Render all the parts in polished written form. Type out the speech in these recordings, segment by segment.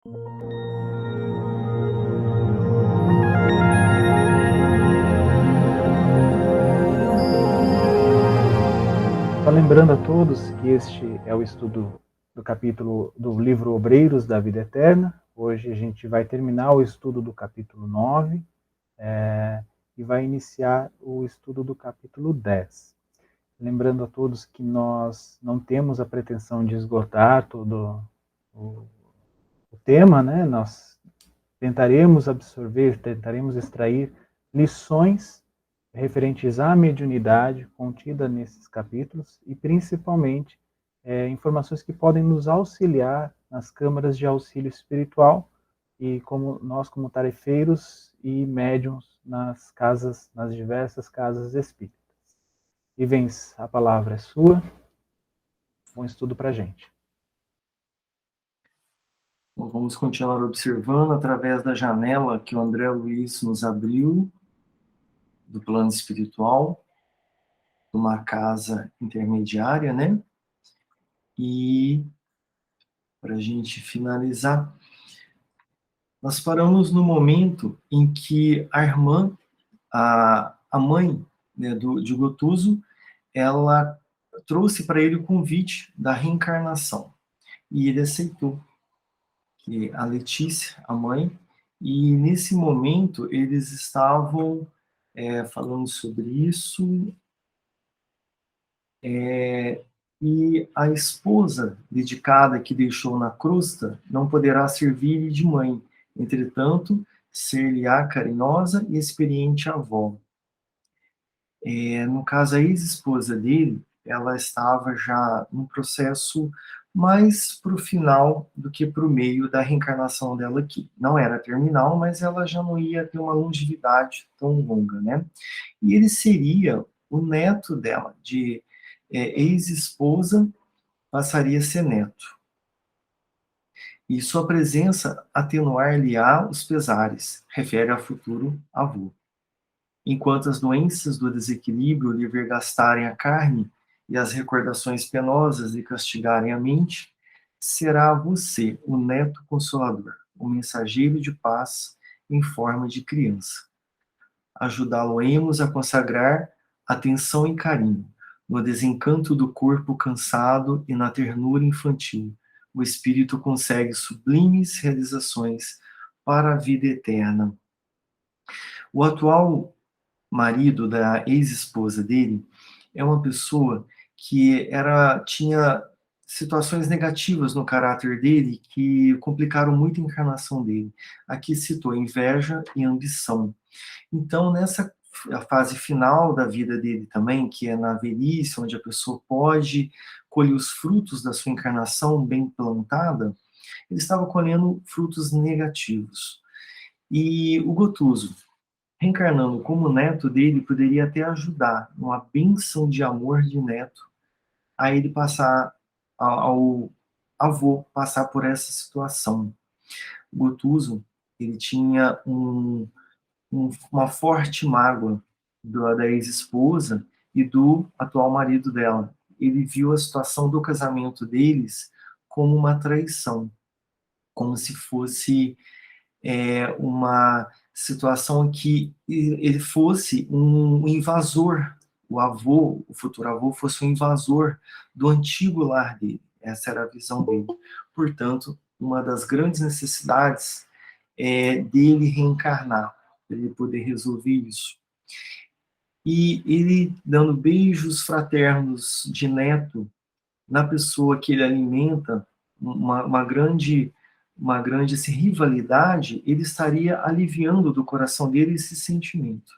Só lembrando a todos que este é o estudo do capítulo do livro Obreiros da Vida Eterna. Hoje a gente vai terminar o estudo do capítulo 9 e vai iniciar o estudo do capítulo 10. Lembrando a todos que nós não temos a pretensão de esgotar todo o tema, né? Nós tentaremos absorver, tentaremos extrair lições referentes à mediunidade contida nesses capítulos e, principalmente, informações que podem nos auxiliar nas câmaras de auxílio espiritual e como nós, como tarefeiros e médiuns nas diversas casas espíritas. Ivens, a palavra é sua. Bom estudo para a gente. Bom, vamos continuar observando através da janela que o André Luiz nos abriu, do plano espiritual, de uma casa intermediária, né? E, para a gente finalizar, nós paramos no momento em que a irmã, a mãe, né, de Gotuso, ela trouxe para ele o convite da reencarnação. E ele aceitou. Que a Letícia, a mãe, e nesse momento eles estavam falando sobre isso, e a esposa dedicada que deixou na crosta não poderá servir-lhe de mãe, entretanto, ser-lhe-á carinhosa e experiente avó. No caso, a ex-esposa dele, ela estava já num processo mais para o final do que para o meio da reencarnação dela aqui. Não era terminal, mas ela já não ia ter uma longevidade tão longa, né? E ele seria o neto dela, de ex-esposa, passaria a ser neto. E sua presença atenuar-lhe-á os pesares, refere ao futuro avô. Enquanto as doenças do desequilíbrio lhe vergastarem a carne e as recordações penosas lhe castigarem a mente, será você o neto consolador, o mensageiro de paz em forma de criança. Ajudá-lo-emos a consagrar atenção e carinho, no desencanto do corpo cansado e na ternura infantil. O espírito consegue sublimes realizações para a vida eterna. O atual marido da ex-esposa dele é uma pessoa que tinha situações negativas no caráter dele que complicaram muito a encarnação dele. Aqui citou inveja e ambição. Então, nessa a fase final da vida dele também, que é na velhice, onde a pessoa pode colher os frutos da sua encarnação bem plantada, ele estava colhendo frutos negativos. E o Gotuso, reencarnando como neto dele, poderia até ajudar, uma bênção de amor de neto, a ele passar, ao avô passar por essa situação. O Gotuso, ele tinha uma forte mágoa da ex-esposa e do atual marido dela. Ele viu a situação do casamento deles como uma traição, como se fosse uma situação que ele fosse um invasor, o avô, o futuro avô, fosse um invasor do antigo lar dele. Essa era a visão dele. Portanto, uma das grandes necessidades é dele reencarnar, para ele poder resolver isso. E ele dando beijos fraternos de neto na pessoa que ele alimenta, uma grande assim, rivalidade, ele estaria aliviando do coração dele esse sentimento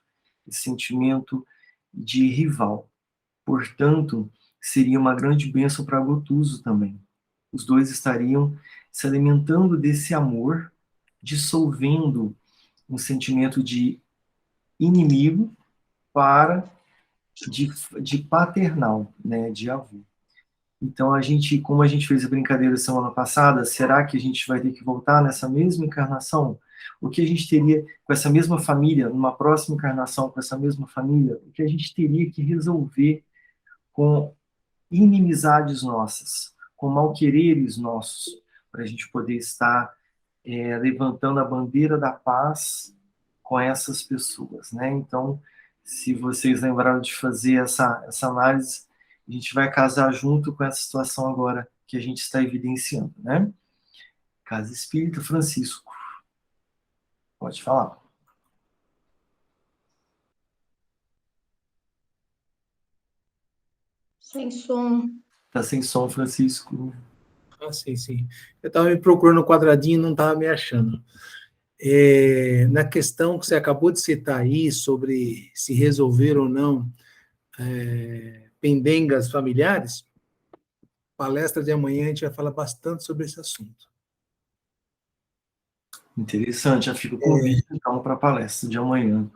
de rival. Portanto, seria uma grande bênção para Gotuso também. Os dois estariam se alimentando desse amor, dissolvendo um sentimento de inimigo para de paternal, né, de avô. Então, como a gente fez a brincadeira semana passada, será que a gente vai ter que voltar nessa mesma encarnação? O que a gente teria com essa mesma família, numa próxima encarnação com essa mesma família? O que a gente teria que resolver com inimizades nossas, com malquereres nossos, para a gente poder estar levantando a bandeira da paz com essas pessoas, né? Então, se vocês lembraram de fazer essa análise, a gente vai casar junto com essa situação agora que a gente está evidenciando, né? Casa Espírita Francisco. Pode falar. Sem som. Tá sem som, Francisco. Ah, sim, sim. Eu estava me procurando no quadradinho e não estava me achando. Na questão que você acabou de citar aí, sobre se resolver ou não pendengas familiares, palestra de amanhã a gente vai falar bastante sobre esse assunto. Interessante, já fica o convite, então, para a palestra de amanhã.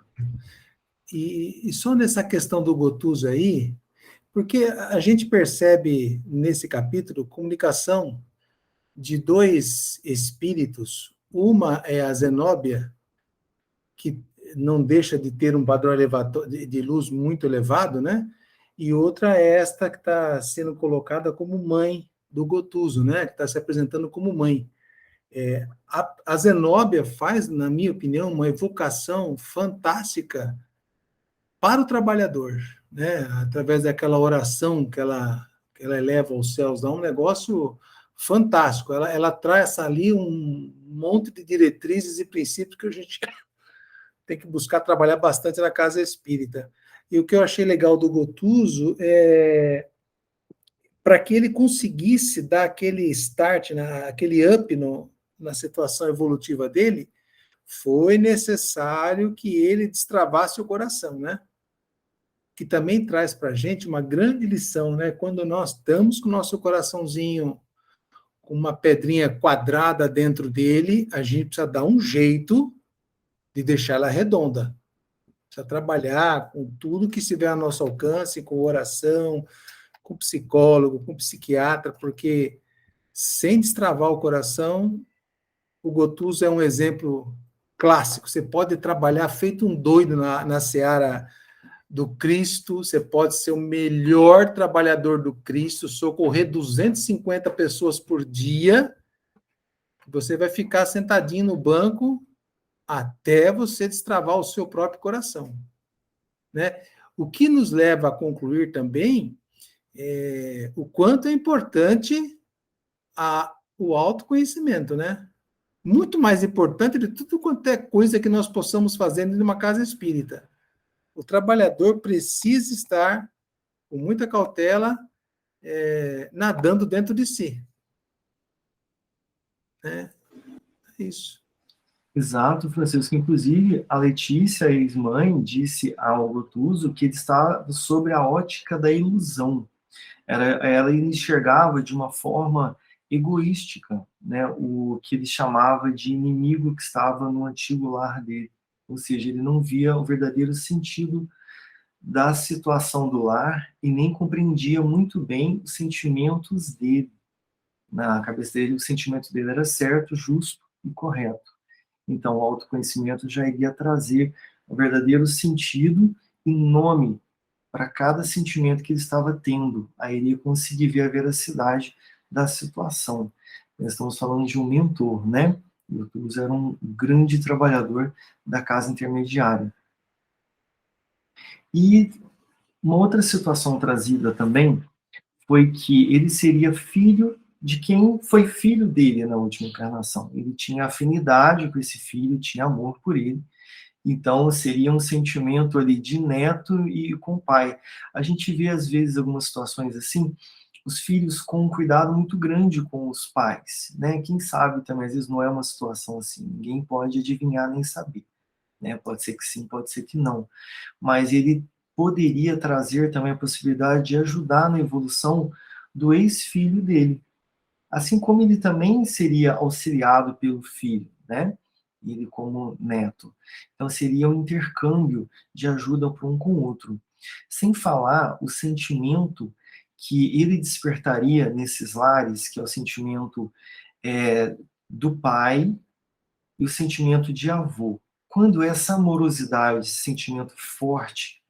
E só nessa questão do Gotuso aí, porque a gente percebe nesse capítulo comunicação de dois espíritos. Uma é a Zenóbia, que não deixa de ter um padrão de luz muito elevado, né? E outra é esta que está sendo colocada como mãe do Gotuso, né? Que está se apresentando como mãe. A Zenóbia faz, na minha opinião, uma evocação fantástica para o trabalhador, né? Através daquela oração que ela eleva aos céus, dá um negócio fantástico. Ela traz ali um monte de diretrizes e princípios que a gente tem que buscar trabalhar bastante na casa espírita. E o que eu achei legal do Gotuso para que ele conseguisse dar aquele start, aquele up na situação evolutiva dele, foi necessário que ele destravasse o coração, né? Que também traz para a gente uma grande lição, né? Quando nós estamos com o nosso coraçãozinho com uma pedrinha quadrada dentro dele, a gente precisa dar um jeito de deixar ela redonda. Precisa trabalhar com tudo que estiver ao nosso alcance, com oração, com psicólogo, com psiquiatra, porque sem destravar o coração, o Gotuso é um exemplo clássico. Você pode trabalhar feito um doido na seara do Cristo, você pode ser o melhor trabalhador do Cristo, socorrer 250 pessoas por dia, você vai ficar sentadinho no banco até você destravar o seu próprio coração, né? O que nos leva a concluir também o quanto é importante o autoconhecimento, né? Muito mais importante de tudo quanto é coisa que nós possamos fazer dentro de uma casa espírita. O trabalhador precisa estar com muita cautela, nadando dentro de si. É isso. Exato, Francisco. Inclusive, a Letícia, a ex-mãe, disse ao Gotuso que ele estava sobre a ótica da ilusão. Ela enxergava de uma forma egoística, né, o que ele chamava de inimigo que estava no antigo lar dele. Ou seja, ele não via o verdadeiro sentido da situação do lar e nem compreendia muito bem os sentimentos dele. Na cabeça dele, o sentimento dele era certo, justo e correto. Então, o autoconhecimento já iria trazer o verdadeiro sentido e nome para cada sentimento que ele estava tendo. Aí ele ia conseguir ver a veracidade da situação. Nós estamos falando de um mentor, né? O Gotuso era um grande trabalhador da casa intermediária. E uma outra situação trazida também foi que ele seria filho de quem foi filho dele na última encarnação. Ele tinha afinidade com esse filho, tinha amor por ele. Então, seria um sentimento ali de neto e com pai. A gente vê, às vezes, algumas situações assim, os filhos com um cuidado muito grande com os pais, né? Quem sabe também, às vezes, não é uma situação assim, ninguém pode adivinhar nem saber, né? Pode ser que sim, pode ser que não. Mas ele poderia trazer também a possibilidade de ajudar na evolução do ex-filho dele. Assim como ele também seria auxiliado pelo filho, né? Ele como neto. Então seria um intercâmbio de ajuda para um com o outro. Sem falar o sentimento que ele despertaria nesses lares, que é o sentimento do pai e o sentimento de avô. Quando essa amorosidade, esse sentimento forte,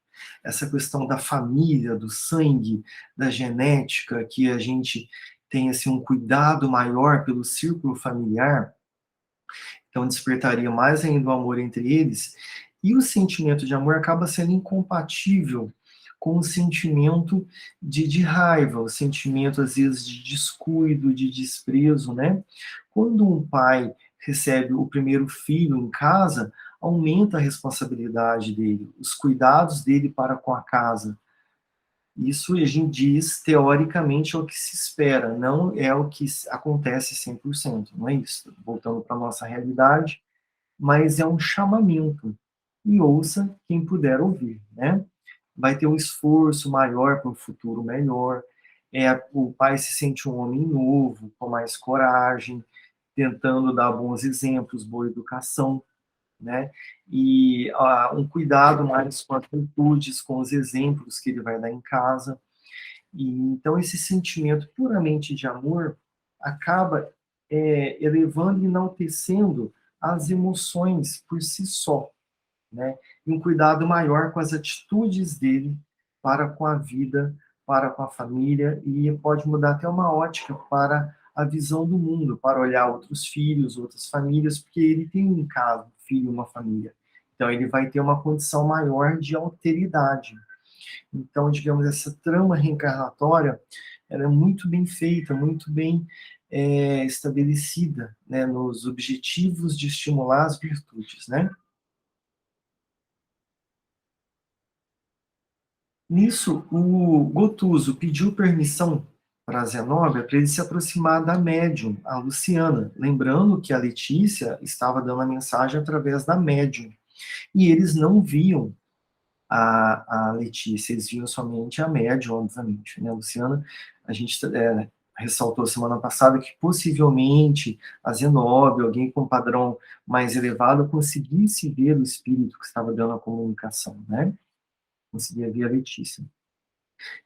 essa questão da família, do sangue, da genética, que a gente tem assim, um cuidado maior pelo círculo familiar, Então despertaria mais ainda o amor entre eles, e o sentimento de amor acaba sendo incompatível com o sentimento de raiva, o sentimento, às vezes, de descuido, de desprezo, né? Quando um pai recebe o primeiro filho em casa, aumenta a responsabilidade dele, os cuidados dele para com a casa. Isso a gente diz, teoricamente, é o que se espera, não é o que acontece 100%, não é isso? Voltando para a nossa realidade, mas é um chamamento. E ouça quem puder ouvir, né? Vai ter um esforço maior para um futuro melhor. O pai se sente um homem novo, com mais coragem, tentando dar bons exemplos, boa educação, né? E um cuidado mais com as atitudes, com os exemplos que ele vai dar em casa. E então esse sentimento puramente de amor acaba elevando e enaltecendo as emoções por si só, né? E um cuidado maior com as atitudes dele para com a vida, para com a família, e pode mudar até uma ótica para a visão do mundo, para olhar outros filhos, outras famílias, porque ele tem em casa um filho, uma família. Então ele vai ter uma condição maior de alteridade. Então, digamos, essa trama reencarnatória, ela é muito bem feita, muito bem estabelecida, né, nos objetivos de estimular as virtudes, né? Nisso, o Gotuso pediu permissão para a Zenóbia para ele se aproximar da médium, a Luciana, lembrando que a Letícia estava dando a mensagem através da médium. E eles não viam a Letícia, eles viam somente a médium, obviamente. Né? A Luciana, a gente ressaltou semana passada que possivelmente a Zenóbia, alguém com um padrão mais elevado, conseguisse ver o espírito que estava dando a comunicação, né? Conseguia ver a Letícia.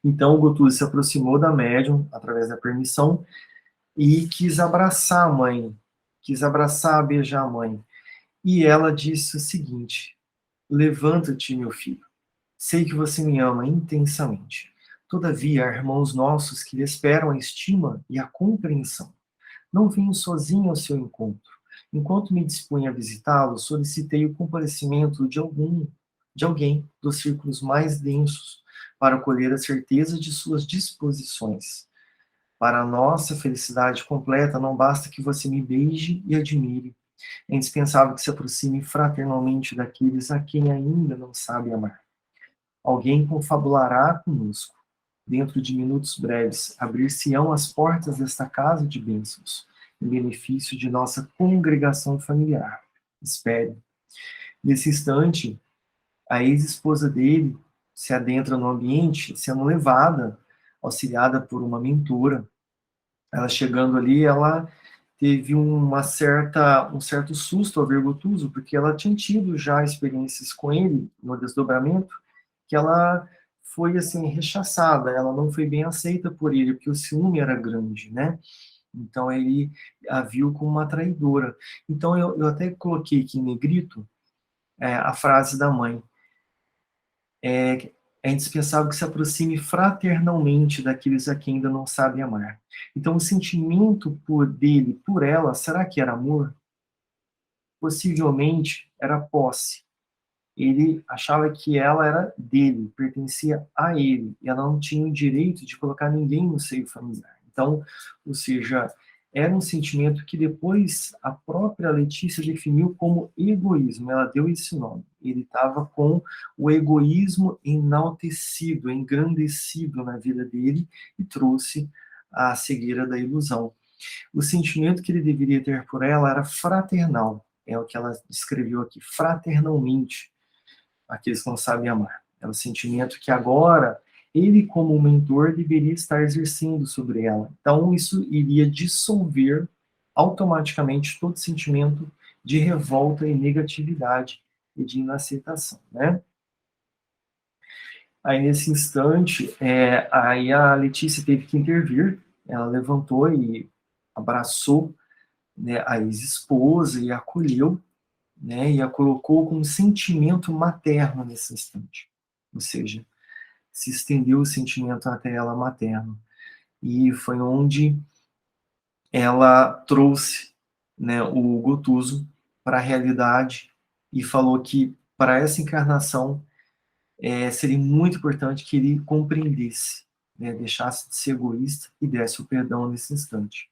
Então, o Gotuso se aproximou da médium, através da permissão, e quis abraçar a mãe, quis abraçar, beijar a mãe. E ela disse o seguinte: levanta-te, meu filho. Sei que você me ama intensamente. Todavia, há irmãos nossos que lhe esperam a estima e a compreensão. Não venho sozinho ao seu encontro. Enquanto me dispunha a visitá-lo, solicitei o comparecimento de alguém dos círculos mais densos, para colher a certeza de suas disposições. Para a nossa felicidade completa, não basta que você me beije e admire. É indispensável que se aproxime fraternalmente daqueles a quem ainda não sabe amar. Alguém confabulará conosco. Dentro de minutos breves, abrir-se-ão as portas desta casa de bênçãos, em benefício de nossa congregação familiar. Espere. Nesse instante, a ex-esposa dele se adentra no ambiente, sendo levada, auxiliada por uma mentora. Ela chegando ali, ela teve um certo susto ao ver Gotuso, porque ela tinha tido já experiências com ele no desdobramento, que ela foi assim rechaçada, ela não foi bem aceita por ele, porque o ciúme era grande, né? Então ele a viu como uma traidora. Então eu até coloquei aqui em negrito a frase da mãe: é indispensável que se aproxime fraternalmente daqueles a quem ainda não sabe amar. Então, o sentimento dele por ela, será que era amor? Possivelmente era posse. Ele achava que ela era dele, pertencia a ele, e ela não tinha o direito de colocar ninguém no seio familiar. Então, ou seja, era um sentimento que depois a própria Letícia definiu como egoísmo, ela deu esse nome. Ele estava com o egoísmo enaltecido, engrandecido na vida dele e trouxe a cegueira da ilusão. O sentimento que ele deveria ter por ela era fraternal, é o que ela descreveu aqui, fraternalmente, aqueles que não sabem amar. É o sentimento que agora ele, como mentor, deveria estar exercendo sobre ela. Então, isso iria dissolver automaticamente todo sentimento de revolta e negatividade e de inaceitação, né? Aí, nesse instante, aí a Letícia teve que intervir, ela levantou e abraçou, né, a ex-esposa e a acolheu, né, e a colocou com um sentimento materno nesse instante. Ou seja, se estendeu o sentimento até ela materno. E foi onde ela trouxe, né, o Gotuso para a realidade e falou que para essa encarnação seria muito importante que ele compreendesse, né, deixasse de ser egoísta e desse o perdão nesse instante.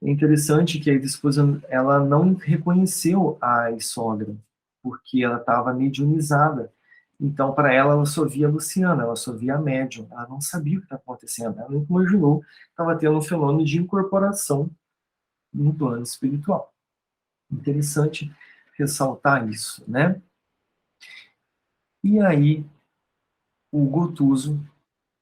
É interessante que a esposa ela não reconheceu a sogra, porque ela estava mediunizada. Então, para ela, ela só via a Luciana, ela só via a médium. Ela não sabia o que estava acontecendo. Ela nunca imaginou que estava tendo um fenômeno de incorporação no plano espiritual. Interessante ressaltar isso, né? E aí, o Gotuso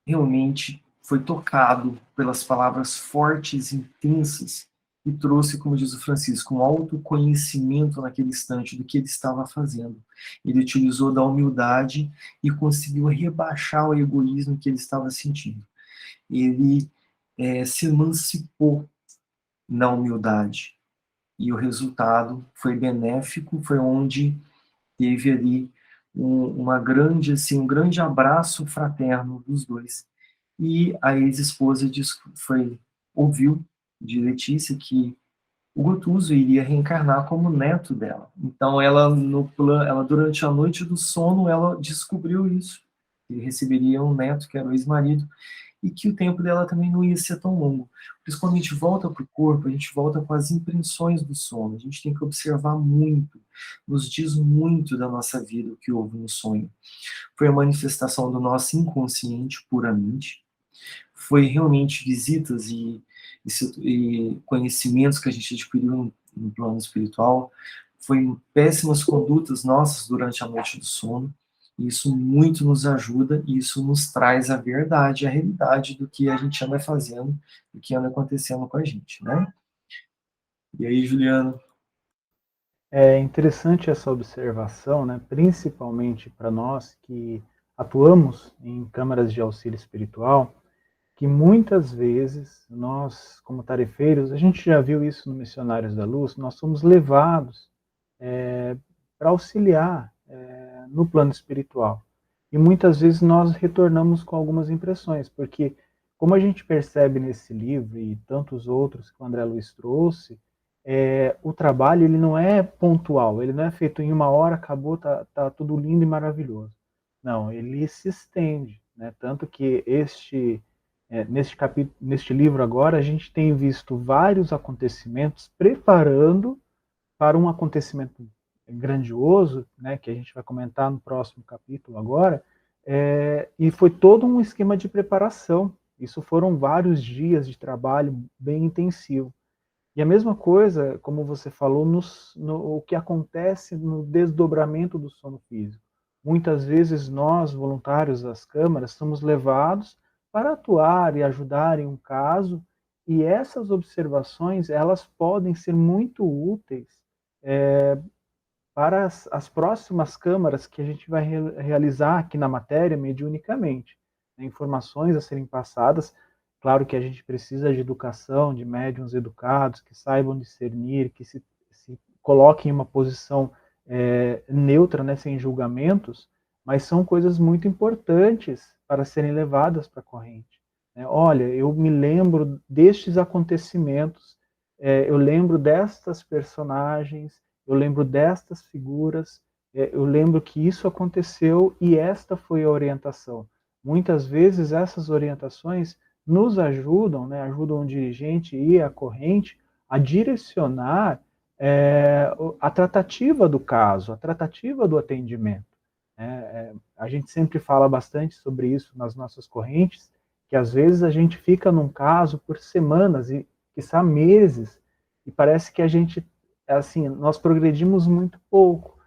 realmente foi tocado pelas palavras fortes e intensas e trouxe, como diz o Francisco, um autoconhecimento naquele instante do que ele estava fazendo. Ele utilizou da humildade e conseguiu rebaixar o egoísmo que ele estava sentindo. Ele se emancipou na humildade. E o resultado foi benéfico, foi onde teve ali uma grande, assim, um grande abraço fraterno dos dois. E a ex-esposa ouviu de Letícia que o Gotuso iria reencarnar como neto dela. Então ela durante a noite do sono, ela descobriu isso. Ele receberia um neto, que era o ex-marido, e que o tempo dela também não ia ser tão longo. Por isso, quando a gente volta para o corpo, a gente volta com as impressões do sono. A gente tem que observar muito, nos diz muito da nossa vida o que houve no sonho. Foi a manifestação do nosso inconsciente, puramente. Foi realmente visitas e conhecimentos que a gente adquiriu no plano espiritual. Foi péssimas condutas nossas durante a noite do sono. Isso muito nos ajuda e isso nos traz a verdade, a realidade do que a gente anda fazendo, do que anda acontecendo com a gente, né? E aí, Juliano? É interessante essa observação, né? Principalmente para nós que atuamos em câmaras de auxílio espiritual, que muitas vezes nós, como tarefeiros, a gente já viu isso no Missionários da Luz, nós somos levados para auxiliar no plano espiritual. E muitas vezes nós retornamos com algumas impressões, porque como a gente percebe nesse livro e tantos outros que o André Luiz trouxe, o trabalho ele não é pontual, ele não é feito em uma hora, acabou, tá tudo lindo e maravilhoso. Não, ele se estende, né? Tanto que neste livro agora a gente tem visto vários acontecimentos preparando para um acontecimento grandioso, né, que a gente vai comentar no próximo capítulo agora, e foi todo um esquema de preparação. Isso foram vários dias de trabalho bem intensivo. E a mesma coisa, como você falou, o que acontece no desdobramento do sono físico. Muitas vezes nós, voluntários das câmaras, somos levados para atuar e ajudar em um caso, e essas observações, elas podem ser muito úteis para as próximas câmaras que a gente vai realizar aqui na matéria mediunicamente. Informações a serem passadas. Claro que a gente precisa de educação, de médiuns educados, que saibam discernir, que se coloquem em uma posição neutra, né, sem julgamentos, mas são coisas muito importantes para serem levadas para a corrente. Olha, eu me lembro destes acontecimentos, eu lembro destas personagens, eu lembro destas figuras, eu lembro que isso aconteceu e esta foi a orientação. Muitas vezes essas orientações nos ajudam, né, ajudam o dirigente e a corrente a direcionar a tratativa do caso, a tratativa do atendimento. A gente sempre fala bastante sobre isso nas nossas correntes, que às vezes a gente fica num caso por semanas e, quiçá, meses, e parece que a gente, assim, nós progredimos muito pouco,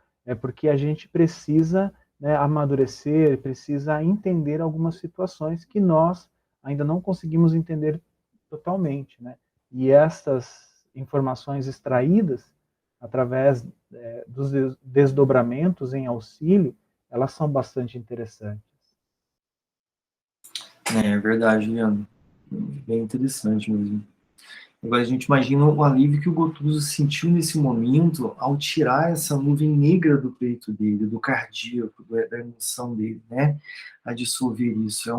porque a gente precisa, né, amadurecer, precisa entender algumas situações que nós ainda não conseguimos entender totalmente, né? E essas informações extraídas através dos desdobramentos em auxílio, elas são bastante interessantes. É verdade, Juliano. Bem interessante mesmo. Agora a gente imagina o alívio que o Gotuso sentiu nesse momento ao tirar essa nuvem negra do peito dele, do cardíaco, da emoção dele, né? A dissolver isso.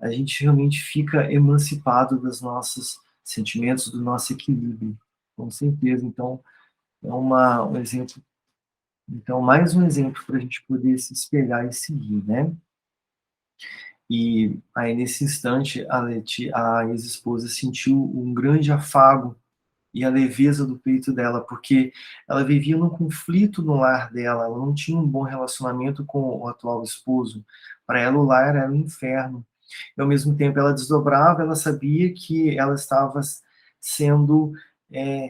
A gente realmente fica emancipado dos nossos sentimentos, do nosso equilíbrio, com certeza. Então, um exemplo. Então, mais um exemplo para a gente poder se espelhar e seguir, né? E aí, nesse instante, a ex-esposa sentiu um grande afago e a leveza do peito dela, porque ela vivia num conflito no lar dela, ela não tinha um bom relacionamento com o atual esposo. Para ela, o lar era um inferno. E, ao mesmo tempo, ela desdobrava, ela sabia que ela estava sendo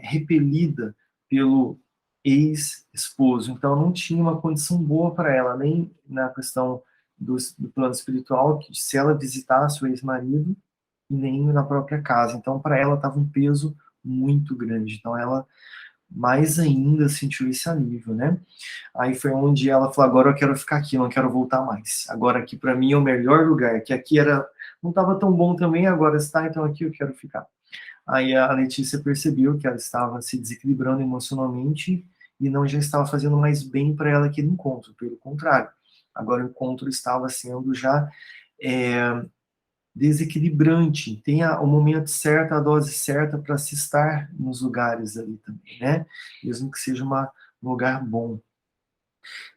repelida pelo ex-esposo. Então, não tinha uma condição boa para ela, nem na questão do plano espiritual, que se ela visitasse o ex-marido, nem na própria casa. Então, para ela, estava um peso muito grande. Então, ela mais ainda sentiu esse alívio, né? Aí foi onde ela falou: agora eu quero ficar aqui, não quero voltar mais. Agora aqui para mim é o melhor lugar, que aqui não estava tão bom também, agora está, então aqui eu quero ficar. Aí a Letícia percebeu que ela estava se desequilibrando emocionalmente e não já estava fazendo mais bem para ela aquele encontro, pelo contrário. Agora o encontro estava sendo já desequilibrante, tem o momento certo, a dose certa para se estar nos lugares ali também, né? Mesmo que seja um lugar bom.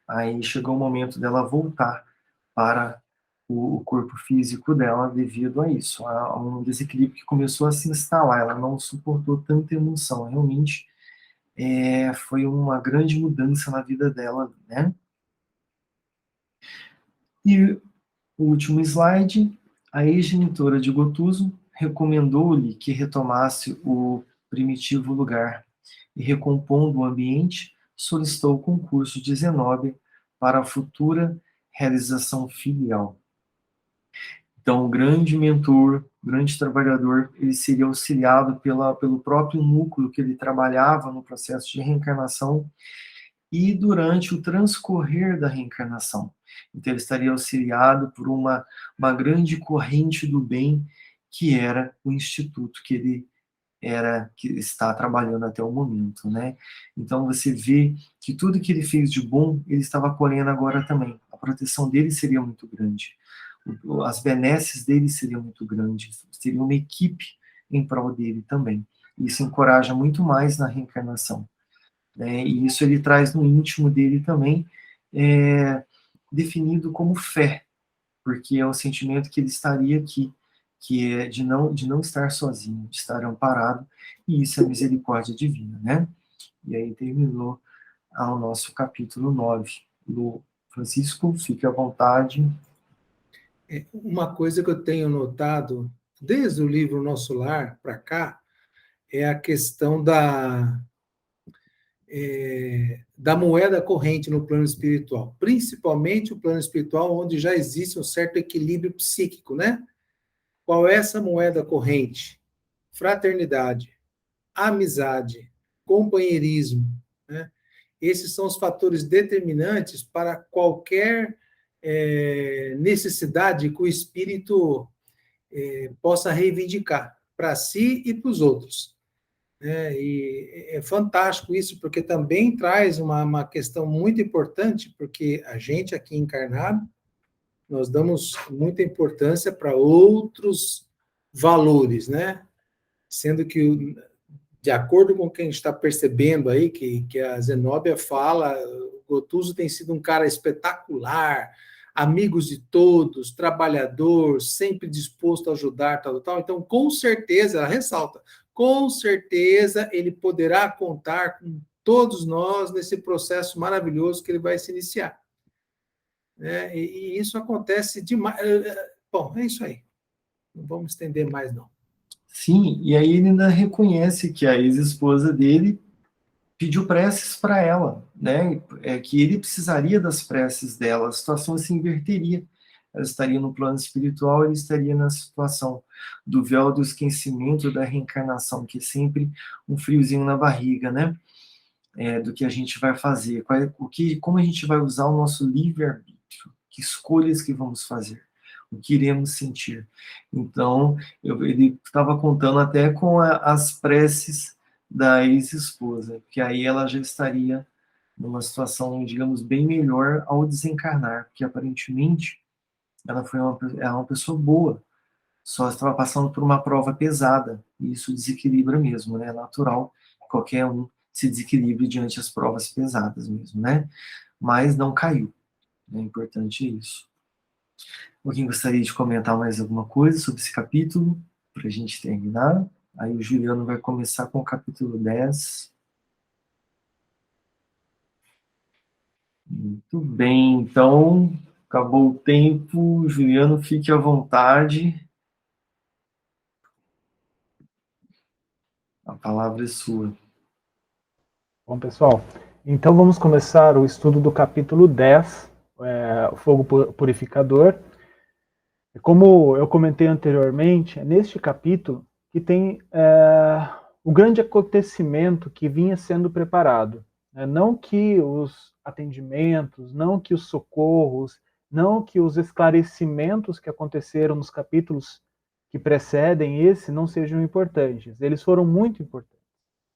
Aí chegou o momento dela voltar para o corpo físico dela devido a isso, a um desequilíbrio que começou a se instalar, ela não suportou tanta emoção, realmente foi uma grande mudança na vida dela, né? E o último slide, a ex-genitora de Gotuso recomendou-lhe que retomasse o primitivo lugar e, recompondo o ambiente, solicitou o concurso de Zenóbia para a futura realização filial. Então, o grande mentor, o grande trabalhador, ele seria auxiliado pelo próprio núcleo que ele trabalhava no processo de reencarnação e durante o transcorrer da reencarnação. Então, ele estaria auxiliado por uma grande corrente do bem, que era o instituto que está trabalhando até o momento, né? Então, você vê que tudo que ele fez de bom, ele estava colhendo agora também. A proteção dele seria muito grande. As benesses dele seriam muito grandes. Seria uma equipe em prol dele também. Isso encoraja muito mais na reencarnação. E isso ele traz no íntimo dele também, definido como fé, porque é o sentimento que ele estaria aqui, que é de não estar sozinho, de estar amparado, e isso é a misericórdia divina, né? E aí terminou o nosso capítulo 9. Lu, Francisco, fique à vontade. Uma coisa que eu tenho notado, desde o livro Nosso Lar para cá, é a questão da moeda corrente no plano espiritual, principalmente o plano espiritual onde já existe um certo equilíbrio psíquico, né? Qual é essa moeda corrente? Fraternidade, amizade, companheirismo, né? Esses são os fatores determinantes para qualquer necessidade que o espírito possa reivindicar para si e para os outros. E é fantástico isso, porque também traz uma questão muito importante, porque a gente aqui encarnado, nós damos muita importância para outros valores, né? Sendo que, de acordo com o que a gente está percebendo aí, que a Zenóbia fala, o Gotuso tem sido um cara espetacular, amigos de todos, trabalhador, sempre disposto a ajudar, tal, tal. Então, com certeza, ela ressalta, com certeza ele poderá contar com todos nós nesse processo maravilhoso que ele vai se iniciar. E isso acontece demais. Bom, é isso aí. Não vamos estender mais, não. Sim, e aí ele ainda reconhece que a ex-esposa dele pediu preces para ela, né? Que ele precisaria das preces dela, a situação se inverteria. Ela estaria no plano espiritual, ele estaria na situação do véu do esquecimento da reencarnação, que é sempre um friozinho na barriga, né? Do que a gente vai fazer, como a gente vai usar o nosso livre-arbítrio, que escolhas que vamos fazer, o que iremos sentir. Então, ele estava contando até com as preces da ex-esposa, que aí ela já estaria numa situação, digamos, bem melhor ao desencarnar, porque aparentemente ela é uma pessoa boa, só estava passando por uma prova pesada, e isso desequilibra mesmo, né? É natural que qualquer um esse desequilíbrio diante das provas pesadas mesmo, né? Mas não caiu. É importante isso. Alguém gostaria de comentar mais alguma coisa sobre esse capítulo, para a gente terminar? Aí o Juliano vai começar com o capítulo 10. Muito bem, então, acabou o tempo. Juliano, fique à vontade. A palavra é sua. Bom, pessoal, então vamos começar o estudo do capítulo 10, o fogo purificador. Como eu comentei anteriormente, é neste capítulo que tem o grande acontecimento que vinha sendo preparado. Não que os atendimentos, não que os socorros, não que os esclarecimentos que aconteceram nos capítulos que precedem esse não sejam importantes. Eles foram muito importantes.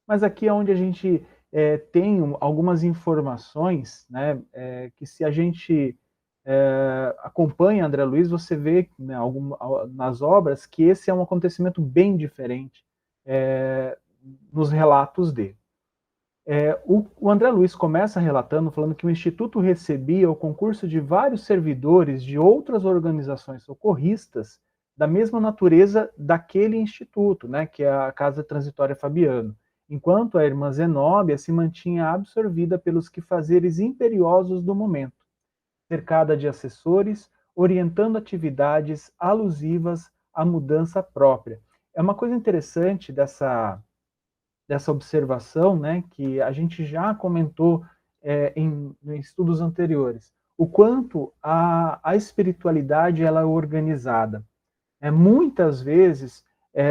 Mas aqui é onde a gente tem algumas informações, né, que se a gente acompanha André Luiz, você vê, né, nas obras que esse é um acontecimento bem diferente nos relatos dele. O André Luiz começa relatando, falando que o Instituto recebia o concurso de vários servidores de outras organizações socorristas da mesma natureza daquele instituto, né, que é a Casa Transitória Fabiano, enquanto a irmã Zenóbia se mantinha absorvida pelos quefazeres imperiosos do momento, cercada de assessores, orientando atividades alusivas à mudança própria. É uma coisa interessante dessa observação, né, que a gente já comentou em estudos anteriores, o quanto a espiritualidade ela é organizada. Muitas vezes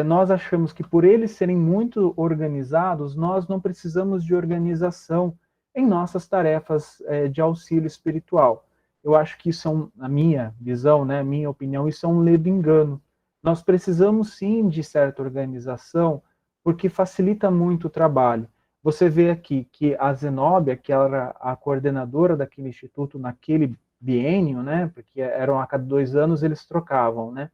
nós achamos que por eles serem muito organizados, nós não precisamos de organização em nossas tarefas de auxílio espiritual. Eu acho que isso na minha visão, né, minha opinião, isso é um ledo engano. Nós precisamos sim de certa organização, porque facilita muito o trabalho. Você vê aqui que a Zenóbia, que era a coordenadora daquele instituto naquele biênio, né, porque eram a cada 2 anos eles trocavam, né,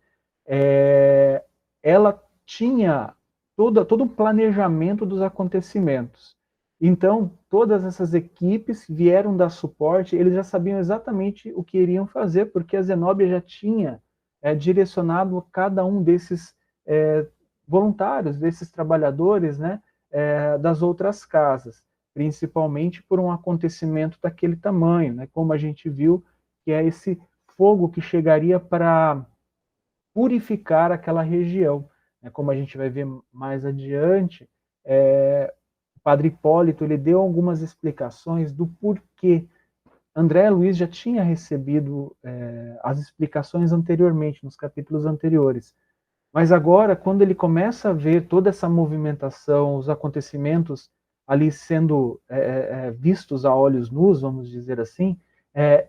ela tinha todo um planejamento dos acontecimentos. Então, todas essas equipes vieram dar suporte, eles já sabiam exatamente o que iriam fazer, porque a Zenóbia já tinha direcionado cada um desses voluntários, desses trabalhadores, né, das outras casas, principalmente por um acontecimento daquele tamanho, né, como a gente viu, que é esse fogo que chegaria para purificar aquela região. Como a gente vai ver mais adiante, o Padre Hipólito ele deu algumas explicações do porquê. André Luiz já tinha recebido as explicações anteriormente, nos capítulos anteriores. Mas agora, quando ele começa a ver toda essa movimentação, os acontecimentos ali sendo vistos a olhos nus, vamos dizer assim,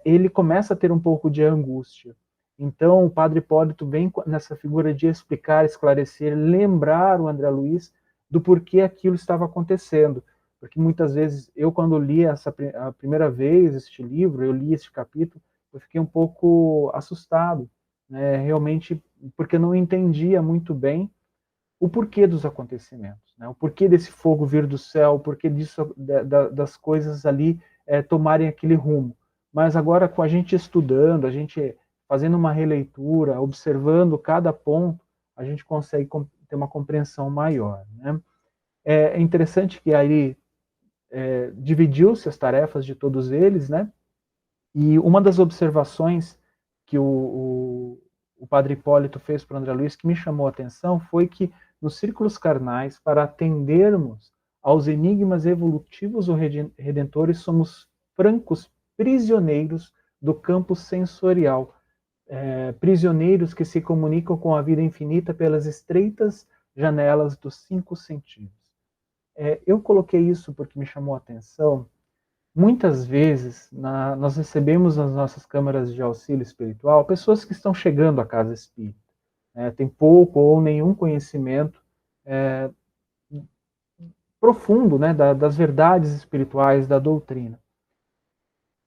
ele começa a ter um pouco de angústia. Então, o Padre Hipólito vem nessa figura de explicar, esclarecer, lembrar o André Luiz do porquê aquilo estava acontecendo. Porque muitas vezes, eu quando li a primeira vez este livro, eu li este capítulo, eu fiquei um pouco assustado, né, realmente, porque não entendia muito bem o porquê dos acontecimentos, né, o porquê desse fogo vir do céu, o porquê disso, das coisas ali tomarem aquele rumo. Mas agora, com a gente estudando, a gente fazendo uma releitura, observando cada ponto, a gente consegue ter uma compreensão maior, né? É interessante que aí dividiu-se as tarefas de todos eles, né? E uma das observações que o Padre Hipólito fez para o André Luiz, que me chamou a atenção, foi que nos círculos carnais, para atendermos aos enigmas evolutivos ou redentores, somos francos prisioneiros do campo sensorial, prisioneiros que se comunicam com a vida infinita pelas estreitas janelas dos 5 sentidos. Eu coloquei isso porque me chamou a atenção. Muitas vezes, nós recebemos nas nossas câmaras de auxílio espiritual pessoas que estão chegando à casa espírita, tem pouco ou nenhum conhecimento profundo, né, das verdades espirituais, da doutrina.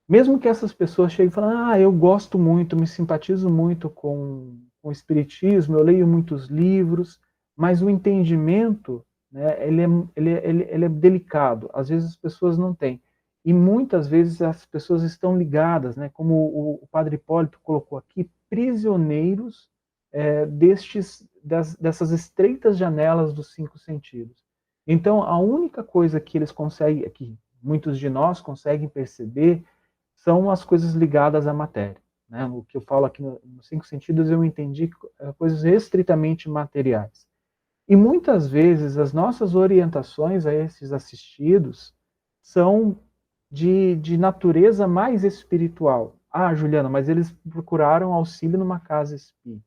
Mesmo que essas pessoas cheguem e falem, eu gosto muito, me simpatizo muito com o espiritismo, eu leio muitos livros, mas o entendimento né, ele é delicado, às vezes as pessoas não têm. E muitas vezes as pessoas estão ligadas, né, como o Padre Hipólito colocou aqui, prisioneiros dessas estreitas janelas dos 5 sentidos. Então, a única coisa que eles conseguem, que muitos de nós conseguem perceber, são as coisas ligadas à matéria. Né? O que eu falo aqui nos 5 sentidos, eu entendi coisas estritamente materiais. E muitas vezes as nossas orientações a esses assistidos são de natureza mais espiritual. Ah, Juliana, mas eles procuraram auxílio numa casa espírita.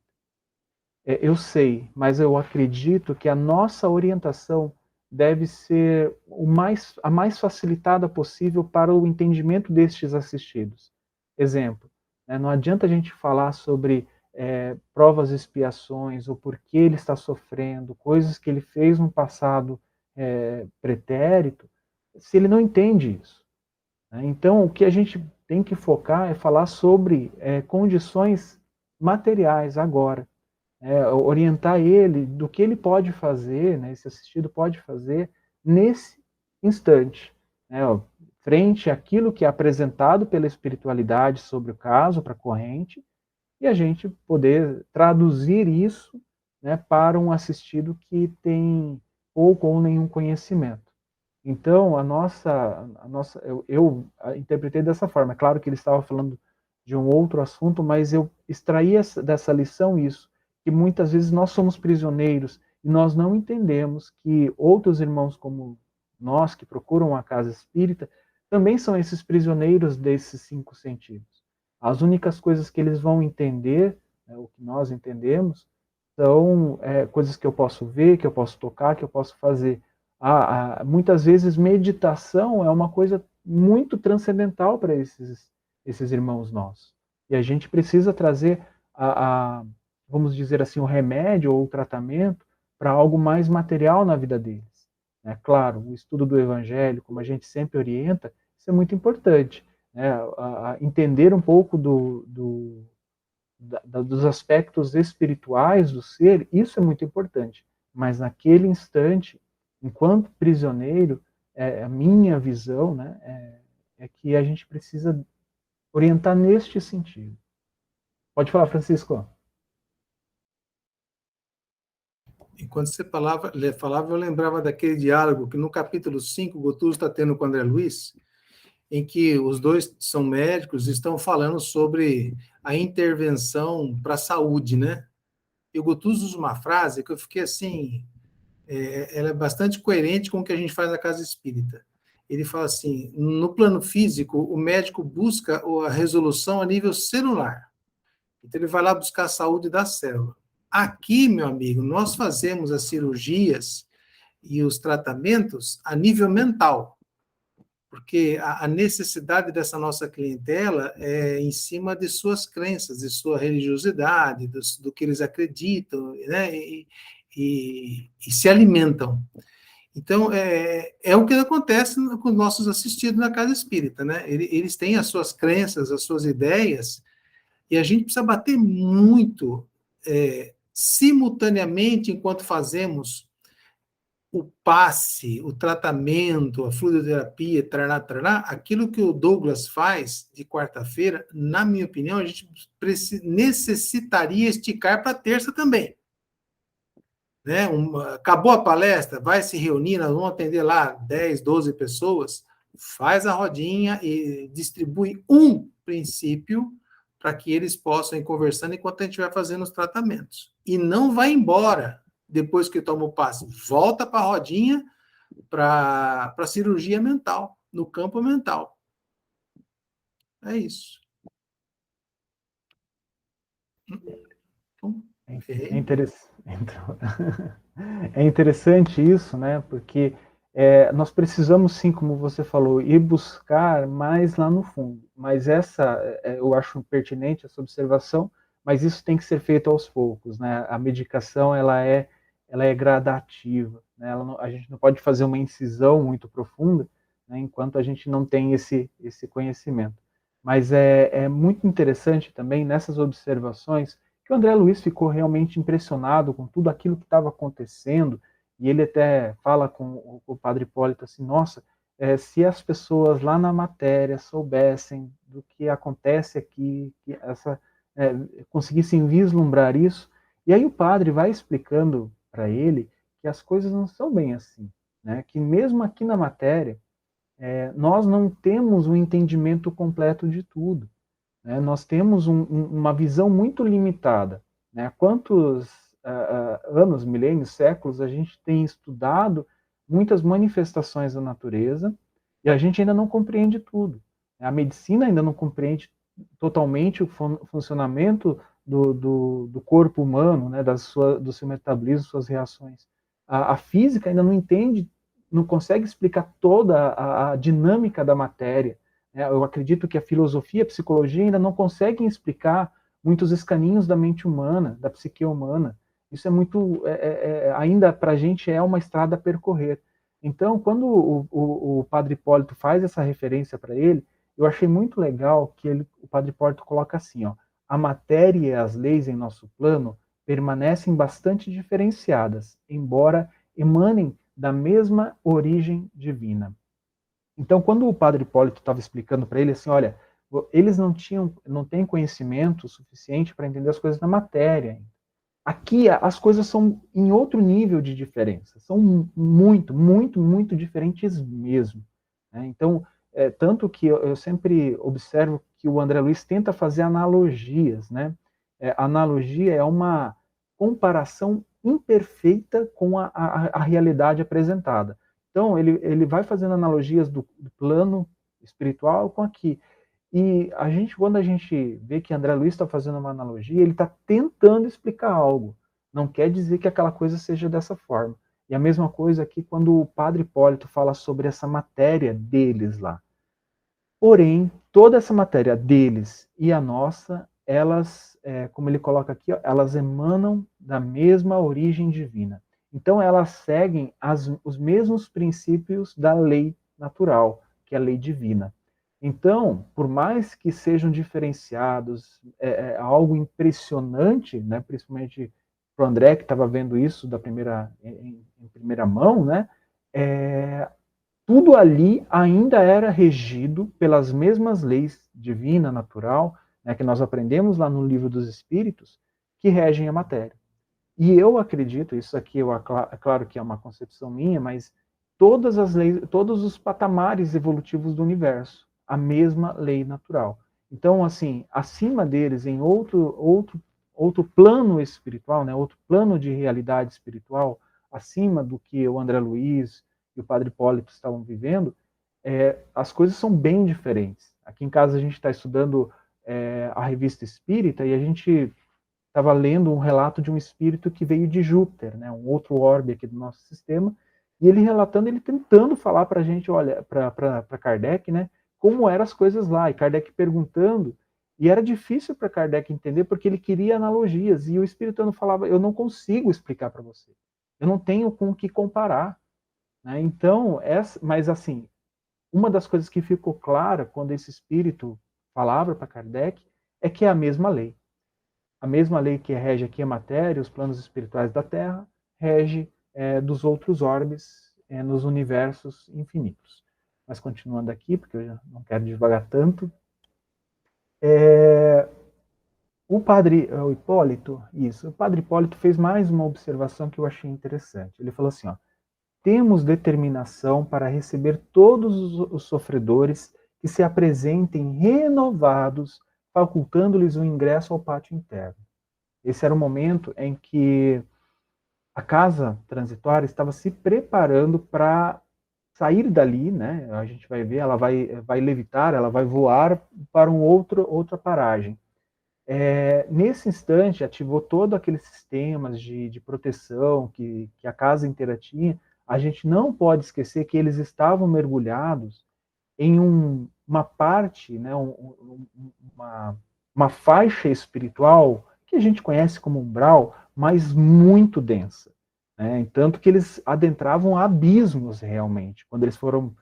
Eu sei, mas eu acredito que a nossa orientação deve ser a mais facilitada possível para o entendimento destes assistidos. Exemplo, né, não adianta a gente falar sobre provas e expiações, o porquê ele está sofrendo, coisas que ele fez no passado pretérito, se ele não entende isso. Né? Então, o que a gente tem que focar é falar sobre condições materiais agora. Orientar ele do que ele pode fazer, né, esse assistido pode fazer nesse instante, né, frente àquilo que é apresentado pela espiritualidade sobre o caso, para a corrente, e a gente poder traduzir isso, né, para um assistido que tem pouco ou nenhum conhecimento. Então, eu interpretei dessa forma. É claro que ele estava falando de um outro assunto, mas eu extraí dessa lição isso, que muitas vezes nós somos prisioneiros e nós não entendemos que outros irmãos como nós, que procuram a casa espírita, também são esses prisioneiros desses 5 sentidos. As únicas coisas que eles vão entender, né, o que nós entendemos, são coisas que eu posso ver, que eu posso tocar, que eu posso fazer. Muitas vezes meditação é uma coisa muito transcendental para esses irmãos nossos. E a gente precisa trazer, vamos dizer assim, o remédio ou o tratamento para algo mais material na vida deles. É claro, o estudo do Evangelho, como a gente sempre orienta, isso é muito importante. Né? Entender um pouco dos aspectos espirituais do ser, isso é muito importante. Mas naquele instante, enquanto prisioneiro, a minha visão, né, é que a gente precisa orientar neste sentido. Pode falar, Francisco. Enquanto você falava, eu lembrava daquele diálogo que no capítulo 5, o Gotuso está tendo com o André Luiz, em que os dois são médicos e estão falando sobre a intervenção para a saúde, né? E o Gotuso usa uma frase que eu fiquei assim, ela é bastante coerente com o que a gente faz na casa espírita. Ele fala assim, no plano físico, o médico busca a resolução a nível celular. Então ele vai lá buscar a saúde da célula. Aqui, meu amigo, nós fazemos as cirurgias e os tratamentos a nível mental, porque a necessidade dessa nossa clientela é em cima de suas crenças, de sua religiosidade, do que eles acreditam, né? E se alimentam. Então, é o que acontece com os nossos assistidos na casa espírita, né? Eles têm as suas crenças, as suas ideias, e a gente precisa bater muito simultaneamente enquanto fazemos o passe, o tratamento, a fluidoterapia, taraná, aquilo que o Douglas faz de quarta-feira, na minha opinião, a gente necessitaria esticar para terça também. Né? Acabou a palestra, vai se reunir, nós vamos atender lá 10, 12 pessoas, faz a rodinha e distribui um princípio para que eles possam ir conversando enquanto a gente vai fazendo os tratamentos. E não vai embora depois que toma o passe. Volta para a rodinha para a cirurgia mental, no campo mental. É isso. É interessante isso, né? Porque nós precisamos, sim, como você falou, ir buscar mais lá no fundo. Mas eu acho pertinente essa observação, mas isso tem que ser feito aos poucos, né? A medicação, ela é gradativa, né? A gente não pode fazer uma incisão muito profunda, né, enquanto a gente não tem esse conhecimento. Mas é muito interessante também nessas observações que o André Luiz ficou realmente impressionado com tudo aquilo que estava acontecendo e ele até fala com o padre Hipólito assim, nossa, se as pessoas lá na matéria soubessem do que acontece aqui, que conseguissem vislumbrar isso, e aí o padre vai explicando para ele que as coisas não são bem assim, né? Que mesmo aqui na matéria, nós não temos o entendimento completo de tudo, né? Nós temos uma visão muito limitada, né? Quantos anos, milênios, séculos a gente tem estudado muitas manifestações da natureza e a gente ainda não compreende tudo. A medicina ainda não compreende totalmente o funcionamento do corpo humano, né, do seu metabolismo, suas reações. A física ainda não entende, não consegue explicar toda a dinâmica da matéria. Eu acredito que a filosofia, a psicologia ainda não conseguem explicar muitos escaninhos da mente humana, da psique humana. Isso é muito, ainda para a gente é uma estrada a percorrer. Então, quando o padre Hipólito faz essa referência para ele, eu achei muito legal que o padre Hipólito coloca assim, ó, a matéria e as leis em nosso plano permanecem bastante diferenciadas, embora emanem da mesma origem divina. Então, quando o padre Hipólito estava explicando para ele assim, olha, eles não têm conhecimento suficiente para entender as coisas da matéria. Aqui as coisas são em outro nível de diferença, são muito, muito, muito diferentes mesmo. Né? Então, tanto que eu sempre observo que o André Luiz tenta fazer analogias, né? Analogia é uma comparação imperfeita com a realidade apresentada. Então, ele vai fazendo analogias do plano espiritual com aqui. E quando a gente vê que André Luiz está fazendo uma analogia, ele está tentando explicar algo. Não quer dizer que aquela coisa seja dessa forma. E a mesma coisa aqui quando o padre Hipólito fala sobre essa matéria deles lá. Porém, toda essa matéria deles e a nossa, elas, como ele coloca aqui, elas emanam da mesma origem divina. Então, elas seguem os mesmos princípios da lei natural, que é a lei divina. Então, por mais que sejam diferenciados, algo impressionante, né, principalmente para o André, que estava vendo isso em primeira mão, né, tudo ali ainda era regido pelas mesmas leis divina, natural, né, que nós aprendemos lá no Livro dos Espíritos, que regem a matéria. E eu acredito, isso aqui é claro que é uma concepção minha, mas todas as leis, todos os patamares evolutivos do universo, a mesma lei natural. Então, assim, acima deles, em outro plano espiritual, né, outro plano de realidade espiritual, acima do que o André Luiz e o Padre Hipólito estavam vivendo, as coisas são bem diferentes. Aqui em casa a gente está estudando a revista Espírita e a gente estava lendo um relato de um espírito que veio de Júpiter, né, um outro orbe aqui do nosso sistema, e ele relatando, ele tentando falar para a gente, olha, para Kardec, né, como eram as coisas lá, e Kardec perguntando, e era difícil para Kardec entender, porque ele queria analogias, e o espiritano falava, eu não consigo explicar para você, eu não tenho com o que comparar. Né? Então, mas assim, uma das coisas que ficou clara quando esse espírito falava para Kardec é que é a mesma lei. A mesma lei que rege aqui a matéria, os planos espirituais da Terra, rege dos outros orbes nos universos infinitos. Mas continuando aqui, porque eu já não quero devagar tanto, o Hipólito, o padre Hipólito fez mais uma observação que eu achei interessante. Ele falou assim, ó, temos determinação para receber todos os sofredores que se apresentem renovados, facultando-lhes o ingresso ao pátio interno. Esse era o momento em que a casa transitória estava se preparando para sair dali, né? A gente vai ver, ela vai levitar, ela vai voar para outra paragem. Nesse instante, ativou todo aqueles sistemas de proteção que a casa inteira tinha. A gente não pode esquecer que eles estavam mergulhados em uma parte, né, uma faixa espiritual que a gente conhece como umbral, mas muito densa. Né? Tanto que eles adentravam abismos realmente. Quando eles foram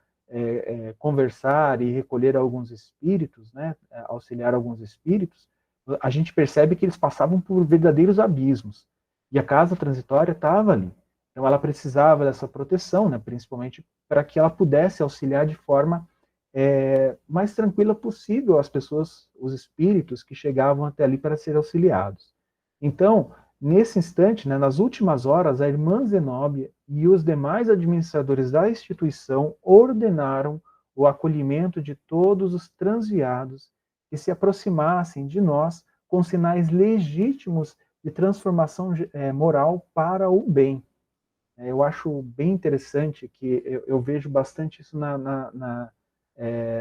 conversar e recolher alguns espíritos, né, auxiliar alguns espíritos, a gente percebe que eles passavam por verdadeiros abismos. E a casa transitória estava ali. Então ela precisava dessa proteção, né, principalmente para que ela pudesse auxiliar de forma mais tranquila possível as pessoas, os espíritos que chegavam até ali para ser auxiliados. Então, nesse instante, né, nas últimas horas, a irmã Zenóbia e os demais administradores da instituição ordenaram o acolhimento de todos os transviados que se aproximassem de nós com sinais legítimos de transformação moral para o bem. Eu acho bem interessante que eu vejo bastante isso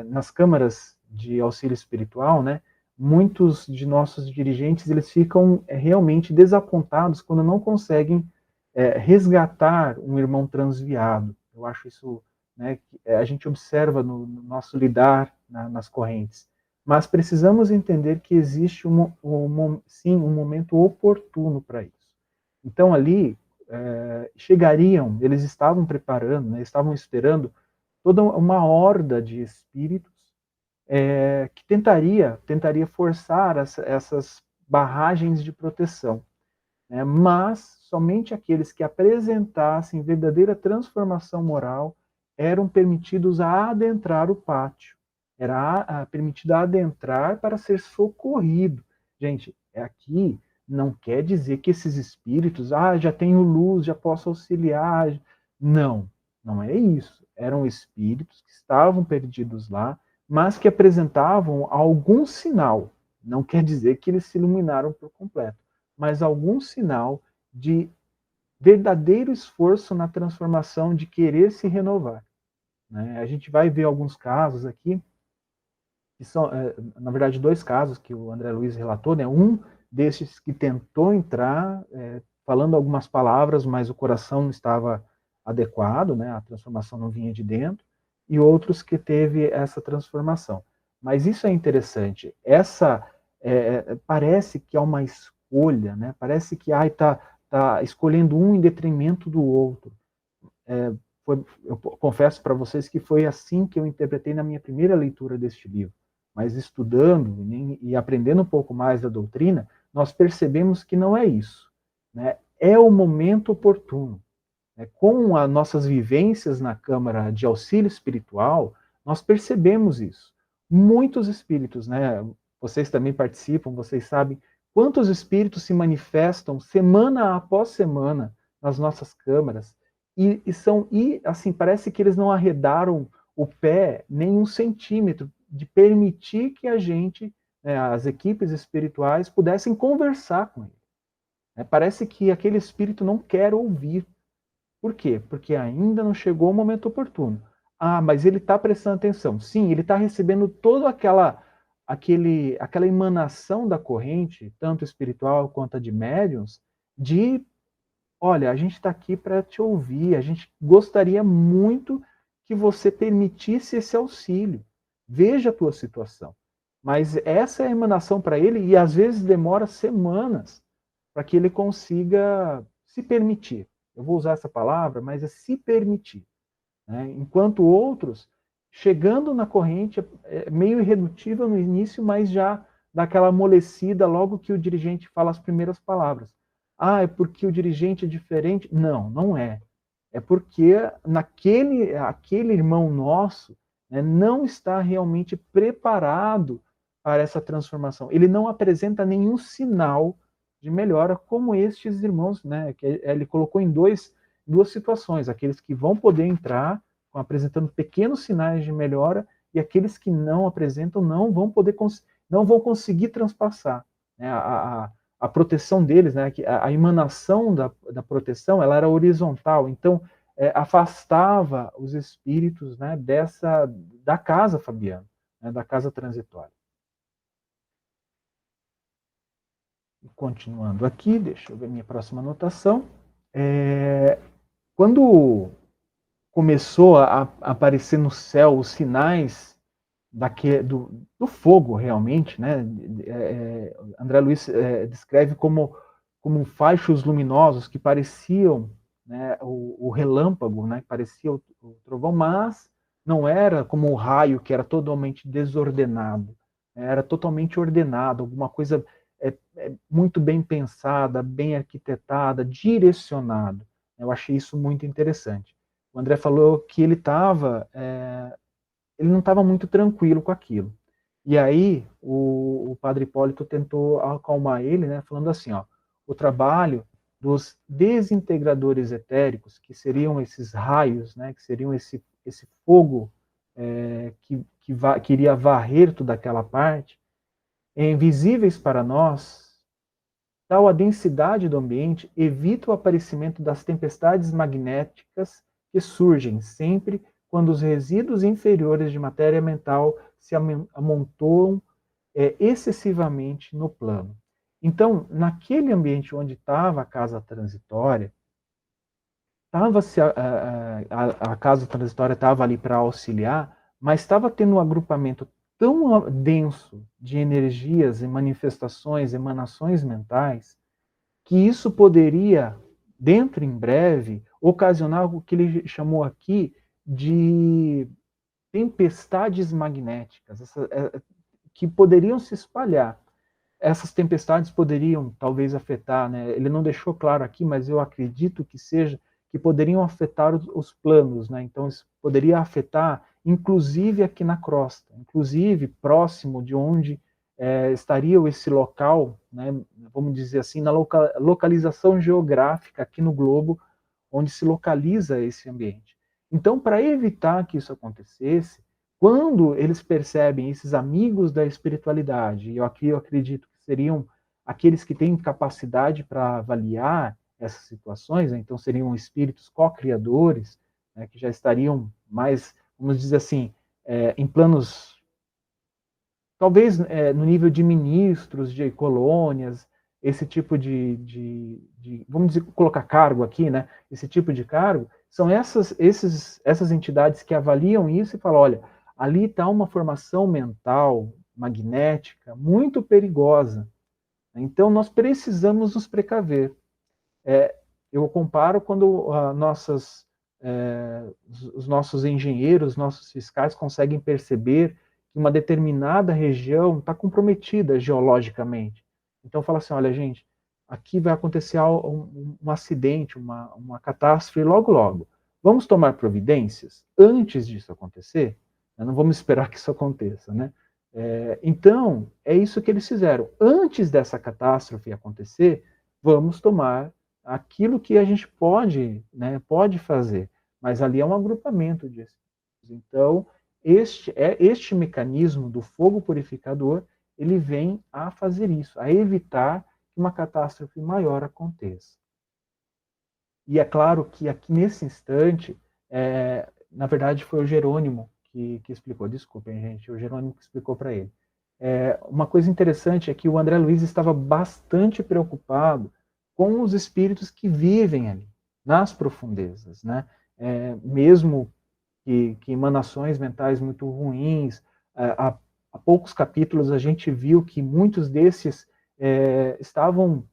nas câmaras de auxílio espiritual, né? Muitos de nossos dirigentes eles ficam realmente desapontados quando não conseguem resgatar um irmão transviado. Eu acho isso, né, que a gente observa no nosso lidar nas correntes. Mas precisamos entender que existe sim, um momento oportuno para isso. Então ali chegariam, eles estavam preparando, né, estavam esperando toda uma horda de espíritos que tentaria forçar essas barragens de proteção, né? Mas somente aqueles que apresentassem verdadeira transformação moral eram permitidos a adentrar o pátio, era permitido adentrar para ser socorrido. Gente, aqui não quer dizer que esses espíritos, já tenho luz, já posso auxiliar. Não, não é isso. Eram espíritos que estavam perdidos lá, mas que apresentavam algum sinal. Não quer dizer que eles se iluminaram por completo, mas algum sinal de verdadeiro esforço na transformação, de querer se renovar, né? A gente vai ver alguns casos aqui, que são, na verdade, dois casos que o André Luiz relatou, né? Um desses que tentou entrar, falando algumas palavras, mas o coração não estava adequado, né? A transformação não vinha de dentro, e outros que teve essa transformação. Mas isso é interessante. Parece que é uma escolha, né? Parece que tá escolhendo um em detrimento do outro. Eu confesso para vocês que foi assim que eu interpretei na minha primeira leitura deste livro. Mas estudando e aprendendo um pouco mais da doutrina, nós percebemos que não é isso, né? É o momento oportuno. Com as nossas vivências na Câmara de Auxílio Espiritual, nós percebemos isso. Muitos espíritos, né? Vocês também participam, vocês sabem quantos espíritos se manifestam semana após semana nas nossas câmaras e assim parece que eles não arredaram o pé nem um centímetro de permitir que a gente, né, as equipes espirituais, pudessem conversar com ele. Parece que aquele espírito não quer ouvir. Por quê? Porque ainda não chegou o momento oportuno. Mas ele está prestando atenção. Sim, ele está recebendo toda aquela emanação da corrente, tanto espiritual quanto a de médiuns, de, olha, a gente está aqui para te ouvir, a gente gostaria muito que você permitisse esse auxílio. Veja a tua situação. Mas essa é a emanação para ele e às vezes demora semanas para que ele consiga se permitir. Eu vou usar essa palavra, mas é se permitir, né? Enquanto outros, chegando na corrente, é meio irredutível no início, mas já dá aquela amolecida logo que o dirigente fala as primeiras palavras. É porque o dirigente é diferente? Não, não é. É porque aquele irmão nosso, né, não está realmente preparado para essa transformação. Ele não apresenta nenhum sinal de melhora, como estes irmãos, né, que ele colocou em duas situações: aqueles que vão poder entrar apresentando pequenos sinais de melhora e aqueles que não apresentam não vão conseguir transpassar, né, a proteção deles, né, a emanação da proteção, ela era horizontal, então afastava os espíritos, né, da casa fabiana, né, da casa transitória. Continuando aqui, deixa eu ver minha próxima anotação. Quando começou a aparecer no céu os sinais do fogo, realmente, né? André Luiz descreve como faixos luminosos que pareciam, né, o relâmpago, né, parecia o trovão, mas não era como o raio, que era totalmente desordenado, era totalmente ordenado, alguma coisa muito bem pensada, bem arquitetada, direcionado. Eu achei isso muito interessante. O André falou que ele não estava muito tranquilo com aquilo. E aí o padre Hipólito tentou acalmar ele, né, falando assim, ó, o trabalho dos desintegradores etéricos, que seriam esses raios, né, que seriam esse fogo que iria varrer toda aquela parte, invisíveis para nós, tal a densidade do ambiente evita o aparecimento das tempestades magnéticas que surgem sempre quando os resíduos inferiores de matéria mental se amontoam excessivamente no plano. Então, naquele ambiente onde estava a casa transitória, a casa transitória estava ali para auxiliar, mas estava tendo um agrupamento tão denso de energias e manifestações, emanações mentais, que isso poderia, dentro em breve, ocasionar o que ele chamou aqui de tempestades magnéticas, que poderiam se espalhar. Essas tempestades poderiam talvez afetar, né? Ele não deixou claro aqui, mas eu acredito que seja, que poderiam afetar os planos, né? Então isso poderia afetar, inclusive aqui na crosta, inclusive próximo de onde estaria esse local, né? Vamos dizer assim, na localização geográfica aqui no globo, onde se localiza esse ambiente. Então, para evitar que isso acontecesse, quando eles percebem esses amigos da espiritualidade, e aqui eu acredito que seriam aqueles que têm capacidade para avaliar essas situações, né? Então seriam espíritos co-criadores, né, que já estariam mais, vamos dizer assim, em planos, talvez no nível de ministros, de colônias, esse tipo vamos dizer, colocar cargo aqui, né? Esse tipo de cargo, são essas entidades que avaliam isso e falam, olha, ali está uma formação mental, magnética, muito perigosa. Então, nós precisamos nos precaver. Eu comparo quando os nossos engenheiros, nossos fiscais conseguem perceber que uma determinada região está comprometida geologicamente. Então, fala assim, olha, gente, aqui vai acontecer um acidente, uma catástrofe logo, logo. Vamos tomar providências antes disso acontecer? Não vamos esperar que isso aconteça, né? Então, é isso que eles fizeram. Antes dessa catástrofe acontecer, vamos tomar aquilo que a gente pode, né, pode fazer. Mas ali é um agrupamento de espíritos. Então, este mecanismo do fogo purificador, ele vem a fazer isso, a evitar que uma catástrofe maior aconteça. E é claro que aqui nesse instante, na verdade foi o Jerônimo que explicou, desculpem, gente, o Jerônimo que explicou para ele. Uma coisa interessante é que o André Luiz estava bastante preocupado com os espíritos que vivem ali, nas profundezas, né? Mesmo que emanações mentais muito ruins, há poucos capítulos a gente viu que muitos desses estavam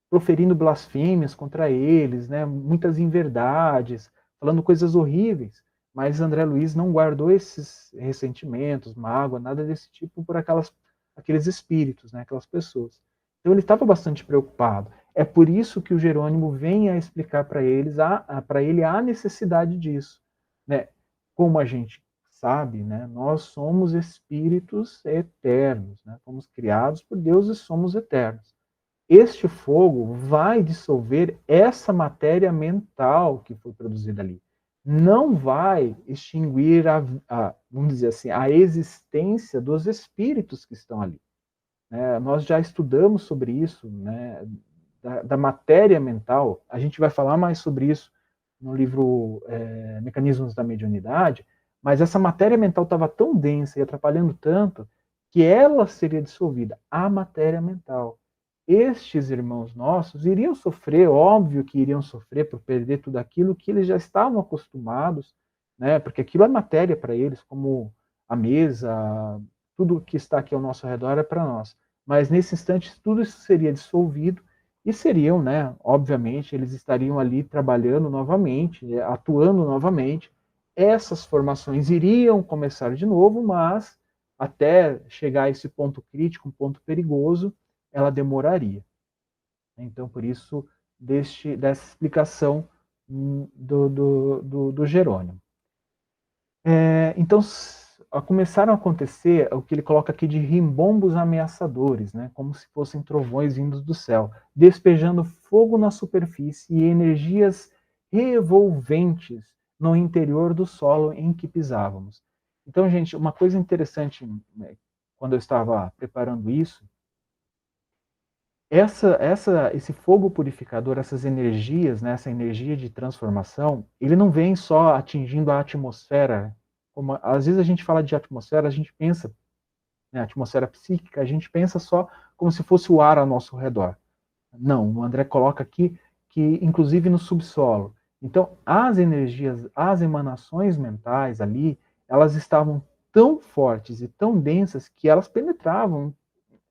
proferindo blasfêmias contra eles, né? Muitas inverdades, falando coisas horríveis, mas André Luiz não guardou esses ressentimentos, mágoa, nada desse tipo por aqueles espíritos, né? Aquelas pessoas. Então ele estava bastante preocupado. É por isso que o Jerônimo vem a explicar para ele a necessidade disso, né? Como a gente sabe, né? Nós somos espíritos eternos, né? Fomos criados por Deus e somos eternos. Este fogo vai dissolver essa matéria mental que foi produzida ali. Não vai extinguir vamos dizer assim, a existência dos espíritos que estão ali. Nós já estudamos sobre isso, né, da matéria mental. A gente vai falar mais sobre isso no livro Mecanismos da Mediunidade, mas essa matéria mental estava tão densa e atrapalhando tanto que ela seria dissolvida, a matéria mental. Estes irmãos nossos iriam sofrer, óbvio que iriam sofrer por perder tudo aquilo que eles já estavam acostumados, né? Porque aquilo é matéria para eles, como a mesa, tudo que está aqui ao nosso redor é para nós. Mas nesse instante tudo isso seria dissolvido e seriam, né? Obviamente eles estariam ali trabalhando novamente, atuando novamente. Essas formações iriam começar de novo, mas até chegar a esse ponto crítico, um ponto perigoso, ela demoraria. Então, por isso, dessa explicação do Jerônimo. Então, começaram a acontecer o que ele coloca aqui de rimbombos ameaçadores, né, como se fossem trovões vindos do céu, despejando fogo na superfície e energias revolventes no interior do solo em que pisávamos. Então, gente, uma coisa interessante, né, quando eu estava preparando isso, esse fogo purificador, essas energias, né, essa energia de transformação, ele não vem só atingindo a atmosfera, como às vezes a gente fala de atmosfera, a gente pensa, né, atmosfera psíquica, a gente pensa só como se fosse o ar ao nosso redor. Não, o André coloca aqui que inclusive no subsolo. Então, as energias, as emanações mentais ali, elas estavam tão fortes e tão densas que elas penetravam,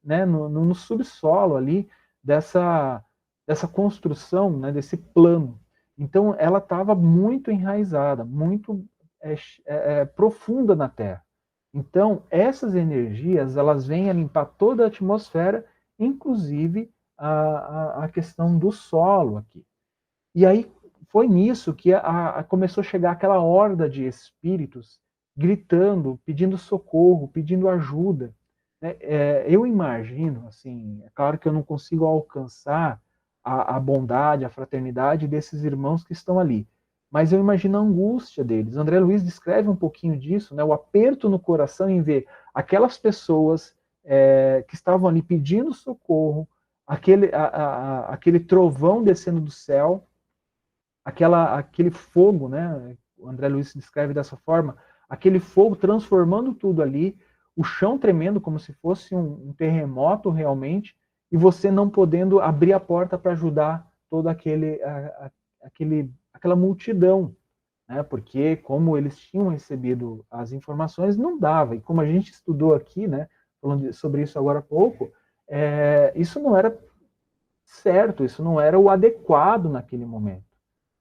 né, no subsolo ali dessa construção, né, desse plano. Então, ela estava muito enraizada, muito profunda na Terra. Então, essas energias, elas vêm a limpar toda a atmosfera, inclusive a questão do solo aqui. E aí foi nisso que começou a chegar aquela horda de espíritos gritando, pedindo socorro, pedindo ajuda. Eu imagino, assim, é claro que eu não consigo alcançar a bondade, a fraternidade desses irmãos que estão ali, mas eu imagino a angústia deles. André Luiz descreve um pouquinho disso, né, o aperto no coração em ver aquelas pessoas que estavam ali pedindo socorro, aquele trovão descendo do céu, aquele fogo, né? O André Luiz descreve dessa forma, aquele fogo transformando tudo ali, o chão tremendo como se fosse um terremoto realmente, e você não podendo abrir a porta para ajudar toda aquela multidão, né? Porque como eles tinham recebido as informações, não dava. E como a gente estudou aqui, né? Falando sobre isso agora há pouco, isso não era certo, isso não era o adequado naquele momento.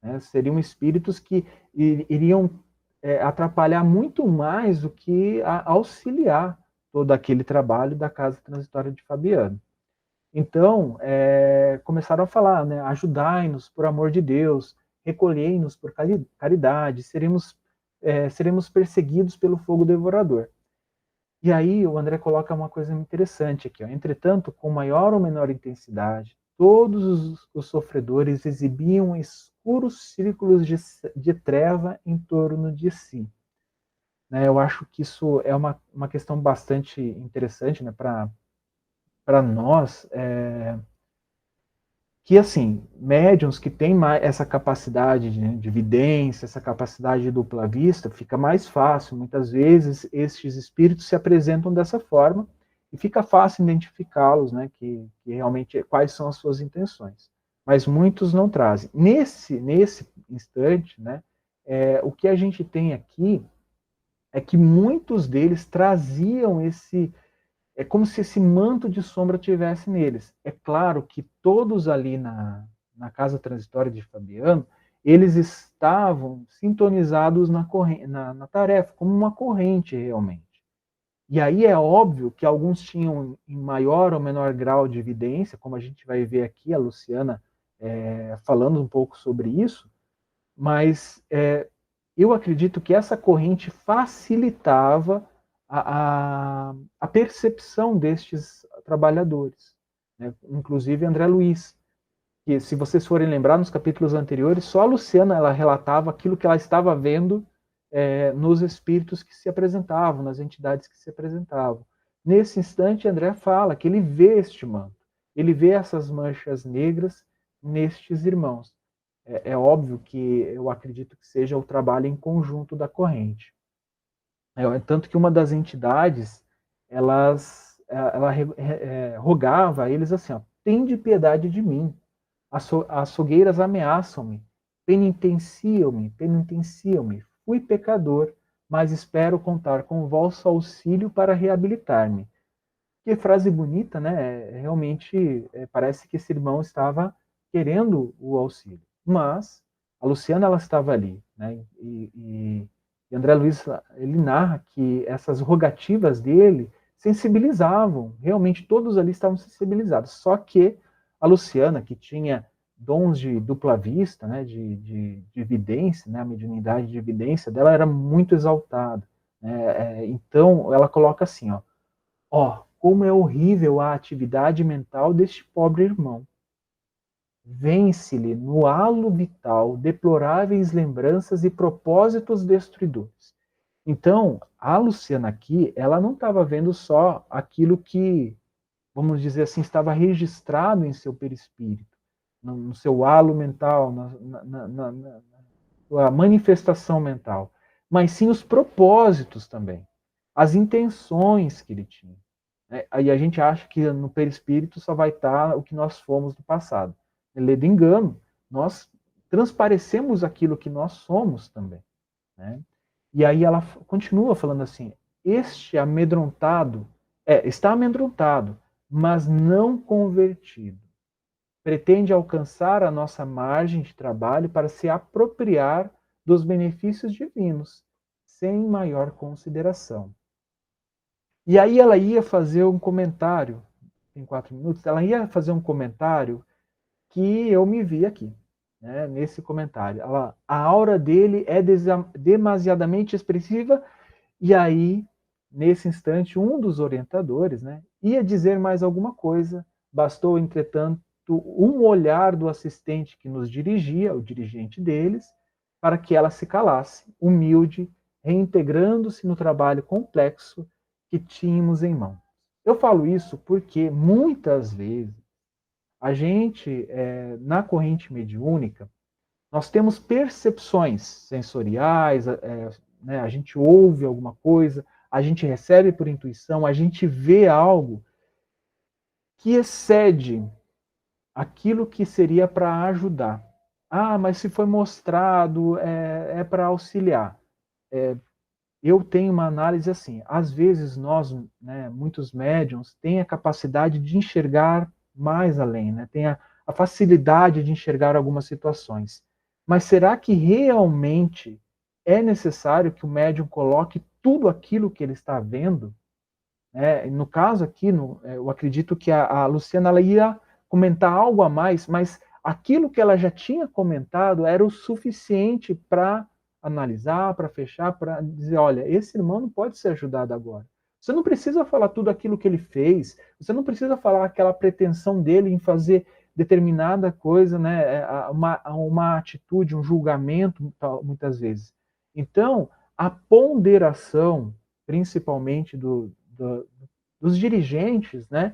Né? Seriam espíritos que iriam atrapalhar muito mais do que auxiliar todo aquele trabalho da Casa Transitória de Fabiano. Então, começaram a falar, né, ajudai-nos por amor de Deus, recolhei-nos por caridade, seremos perseguidos pelo fogo devorador. E aí o André coloca uma coisa interessante aqui. Ó. Entretanto, com maior ou menor intensidade, todos os sofredores exibiam escuros círculos de treva em torno de si. Né, eu acho que isso é uma questão bastante interessante, né, para nós, que, assim, médiums que têm essa capacidade de vidência, essa capacidade de dupla vista, fica mais fácil. Muitas vezes, estes espíritos se apresentam dessa forma e fica fácil identificá-los, né, que realmente quais são as suas intenções. Mas muitos não trazem. Nesse instante, né, o que a gente tem aqui é que muitos deles traziam é como se esse manto de sombra tivesse neles. É claro que todos ali na casa transitória de Fabiano, eles estavam sintonizados na tarefa, como uma corrente realmente. E aí é óbvio que alguns tinham em maior ou menor grau de evidência, como a gente vai ver aqui, a Luciana falando um pouco sobre isso, mas eu acredito que essa corrente facilitava a percepção destes trabalhadores, né? Inclusive André Luiz, que se vocês forem lembrar nos capítulos anteriores, só a Luciana ela relatava aquilo que ela estava vendo nos espíritos que se apresentavam, nas entidades que se apresentavam. Nesse instante, André fala que ele vê este manto, ele vê essas manchas negras nestes irmãos. É óbvio que eu acredito que seja o trabalho em conjunto da corrente. Tanto que uma das entidades, ela rogava a eles assim, ó, tende piedade de mim, as fogueiras ameaçam-me, penitenciam-me, fui pecador, mas espero contar com o vosso auxílio para reabilitar-me. Que frase bonita, né? Realmente parece que esse irmão estava querendo o auxílio. Mas a Luciana ela estava ali, né? E André Luiz ele narra que essas rogativas dele sensibilizavam, realmente todos ali estavam sensibilizados. Só que a Luciana, que tinha dons de dupla vista, né, de evidência, né, a mediunidade de evidência dela era muito exaltada. Né? Então, ela coloca assim, ó, como é horrível a atividade mental deste pobre irmão. Vence-lhe no halo vital deploráveis lembranças e propósitos destruidores. Então, a Luciana aqui, ela não estava vendo só aquilo que, vamos dizer assim, estava registrado em seu perispírito, no seu halo mental, na manifestação mental, mas sim os propósitos também, as intenções que ele tinha. Aí a gente acha que no perispírito só vai estar o que nós fomos do passado. Ledo engano, nós transparecemos aquilo que nós somos também. Né? E aí ela continua falando assim, este amedrontado, está amedrontado, mas não convertido. Pretende alcançar a nossa margem de trabalho para se apropriar dos benefícios divinos, sem maior consideração. E aí ela ia fazer um comentário, em 4 minutos, ela ia fazer um comentário que eu me vi aqui, né, nesse comentário. A aura dele é demasiadamente expressiva, e aí, nesse instante, um dos orientadores, né, ia dizer mais alguma coisa, bastou, entretanto, um olhar do assistente que nos dirigia, o dirigente deles, para que ela se calasse, humilde, reintegrando-se no trabalho complexo que tínhamos em mão. Eu falo isso porque, muitas vezes, a gente, na corrente mediúnica, nós temos percepções sensoriais, né, a gente ouve alguma coisa, a gente recebe por intuição, a gente vê algo que excede aquilo que seria para ajudar. Ah, mas se foi mostrado, é para auxiliar. Eu tenho uma análise assim, às vezes nós, né, muitos médiums, têm a capacidade de enxergar mais além, né, tem a facilidade de enxergar algumas situações. Mas será que realmente é necessário que o médium coloque tudo aquilo que ele está vendo? No caso aqui, eu acredito que a Luciana ela ia comentar algo a mais, mas aquilo que ela já tinha comentado era o suficiente para analisar, para fechar, para dizer, olha, esse irmão não pode ser ajudado agora. Você não precisa falar tudo aquilo que ele fez, você não precisa falar aquela pretensão dele em fazer determinada coisa, né, uma atitude, um julgamento, muitas vezes. Então, a ponderação, principalmente dos dirigentes, né,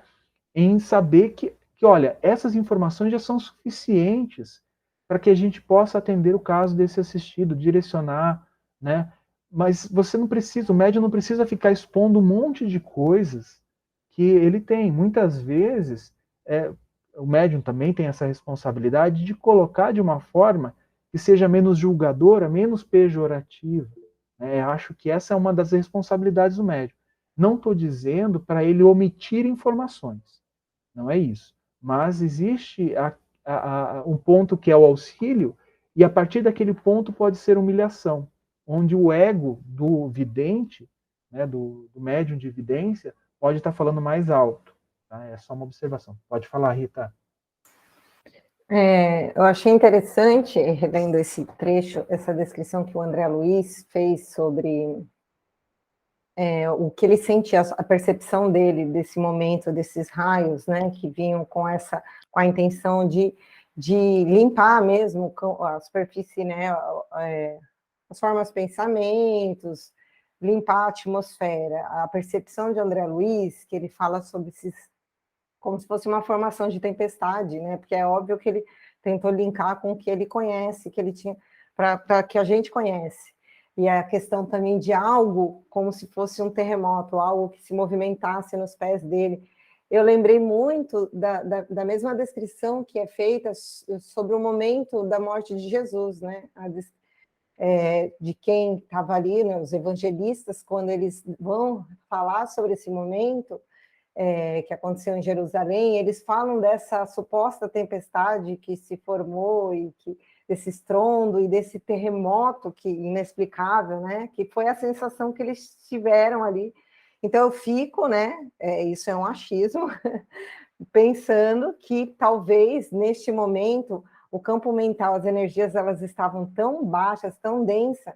em saber que, olha, essas informações já são suficientes para que a gente possa atender o caso desse assistido, direcionar, né? Mas você não precisa, o médium não precisa ficar expondo um monte de coisas que ele tem. Muitas vezes, o médium também tem essa responsabilidade de colocar de uma forma que seja menos julgadora, menos pejorativa. Acho que essa é uma das responsabilidades do médium. Não estou dizendo para ele omitir informações, não é isso. Mas existe um ponto que é o auxílio, e a partir daquele ponto pode ser humilhação, onde o ego do vidente, né, do médium de evidência, pode estar falando mais alto. Tá? É só uma observação. Pode falar, Rita. Eu achei interessante, revendo esse trecho, essa descrição que o André Luiz fez sobre o que ele sentia, a percepção dele desse momento, desses raios, né, que vinham com a intenção de limpar mesmo a superfície, né, as formas, pensamentos, limpar a atmosfera. A percepção de André Luiz, que ele fala sobre esses, como se fosse uma formação de tempestade, né, porque é óbvio que ele tentou linkar com o que ele conhece, que ele tinha, para que a gente conhece. E a questão também de algo como se fosse um terremoto, algo que se movimentasse nos pés dele. Eu lembrei muito da mesma descrição que é feita sobre o momento da morte de Jesus, né? De quem estava ali, né? Os evangelistas, quando eles vão falar sobre esse momento que aconteceu em Jerusalém, eles falam dessa suposta tempestade que se formou e desse estrondo e desse terremoto inexplicável, né? Que foi a sensação que eles tiveram ali. Então eu fico, né? Isso é um achismo, pensando que talvez neste momento o campo mental, as energias, elas estavam tão baixas, tão densas,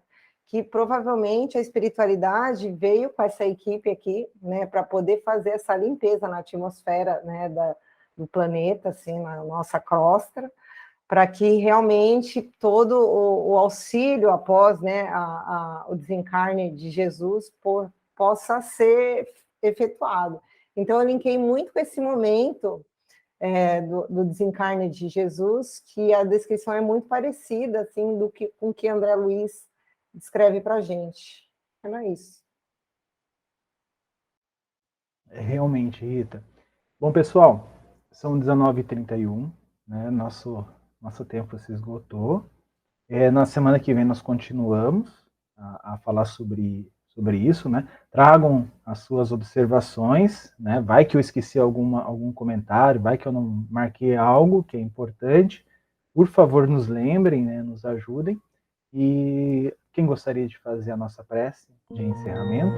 que provavelmente a espiritualidade veio com essa equipe aqui, né, para poder fazer essa limpeza na atmosfera, né, do planeta, assim, na nossa crosta, para que realmente todo o auxílio após, né, o desencarne de Jesus possa ser efetuado. Então, eu linkei muito com esse momento do desencarne de Jesus, que a descrição é muito parecida, assim, com o que André Luiz descreve para a gente. Era isso. Realmente, Rita. Bom, pessoal, são 19h31, né? Nosso tempo se esgotou. Na semana que vem nós continuamos a falar sobre isso, né? Tragam as suas observações, né? Vai que eu esqueci algum comentário, vai que eu não marquei algo que é importante. Por favor, nos lembrem, né? Nos ajudem. E quem gostaria de fazer a nossa prece de encerramento?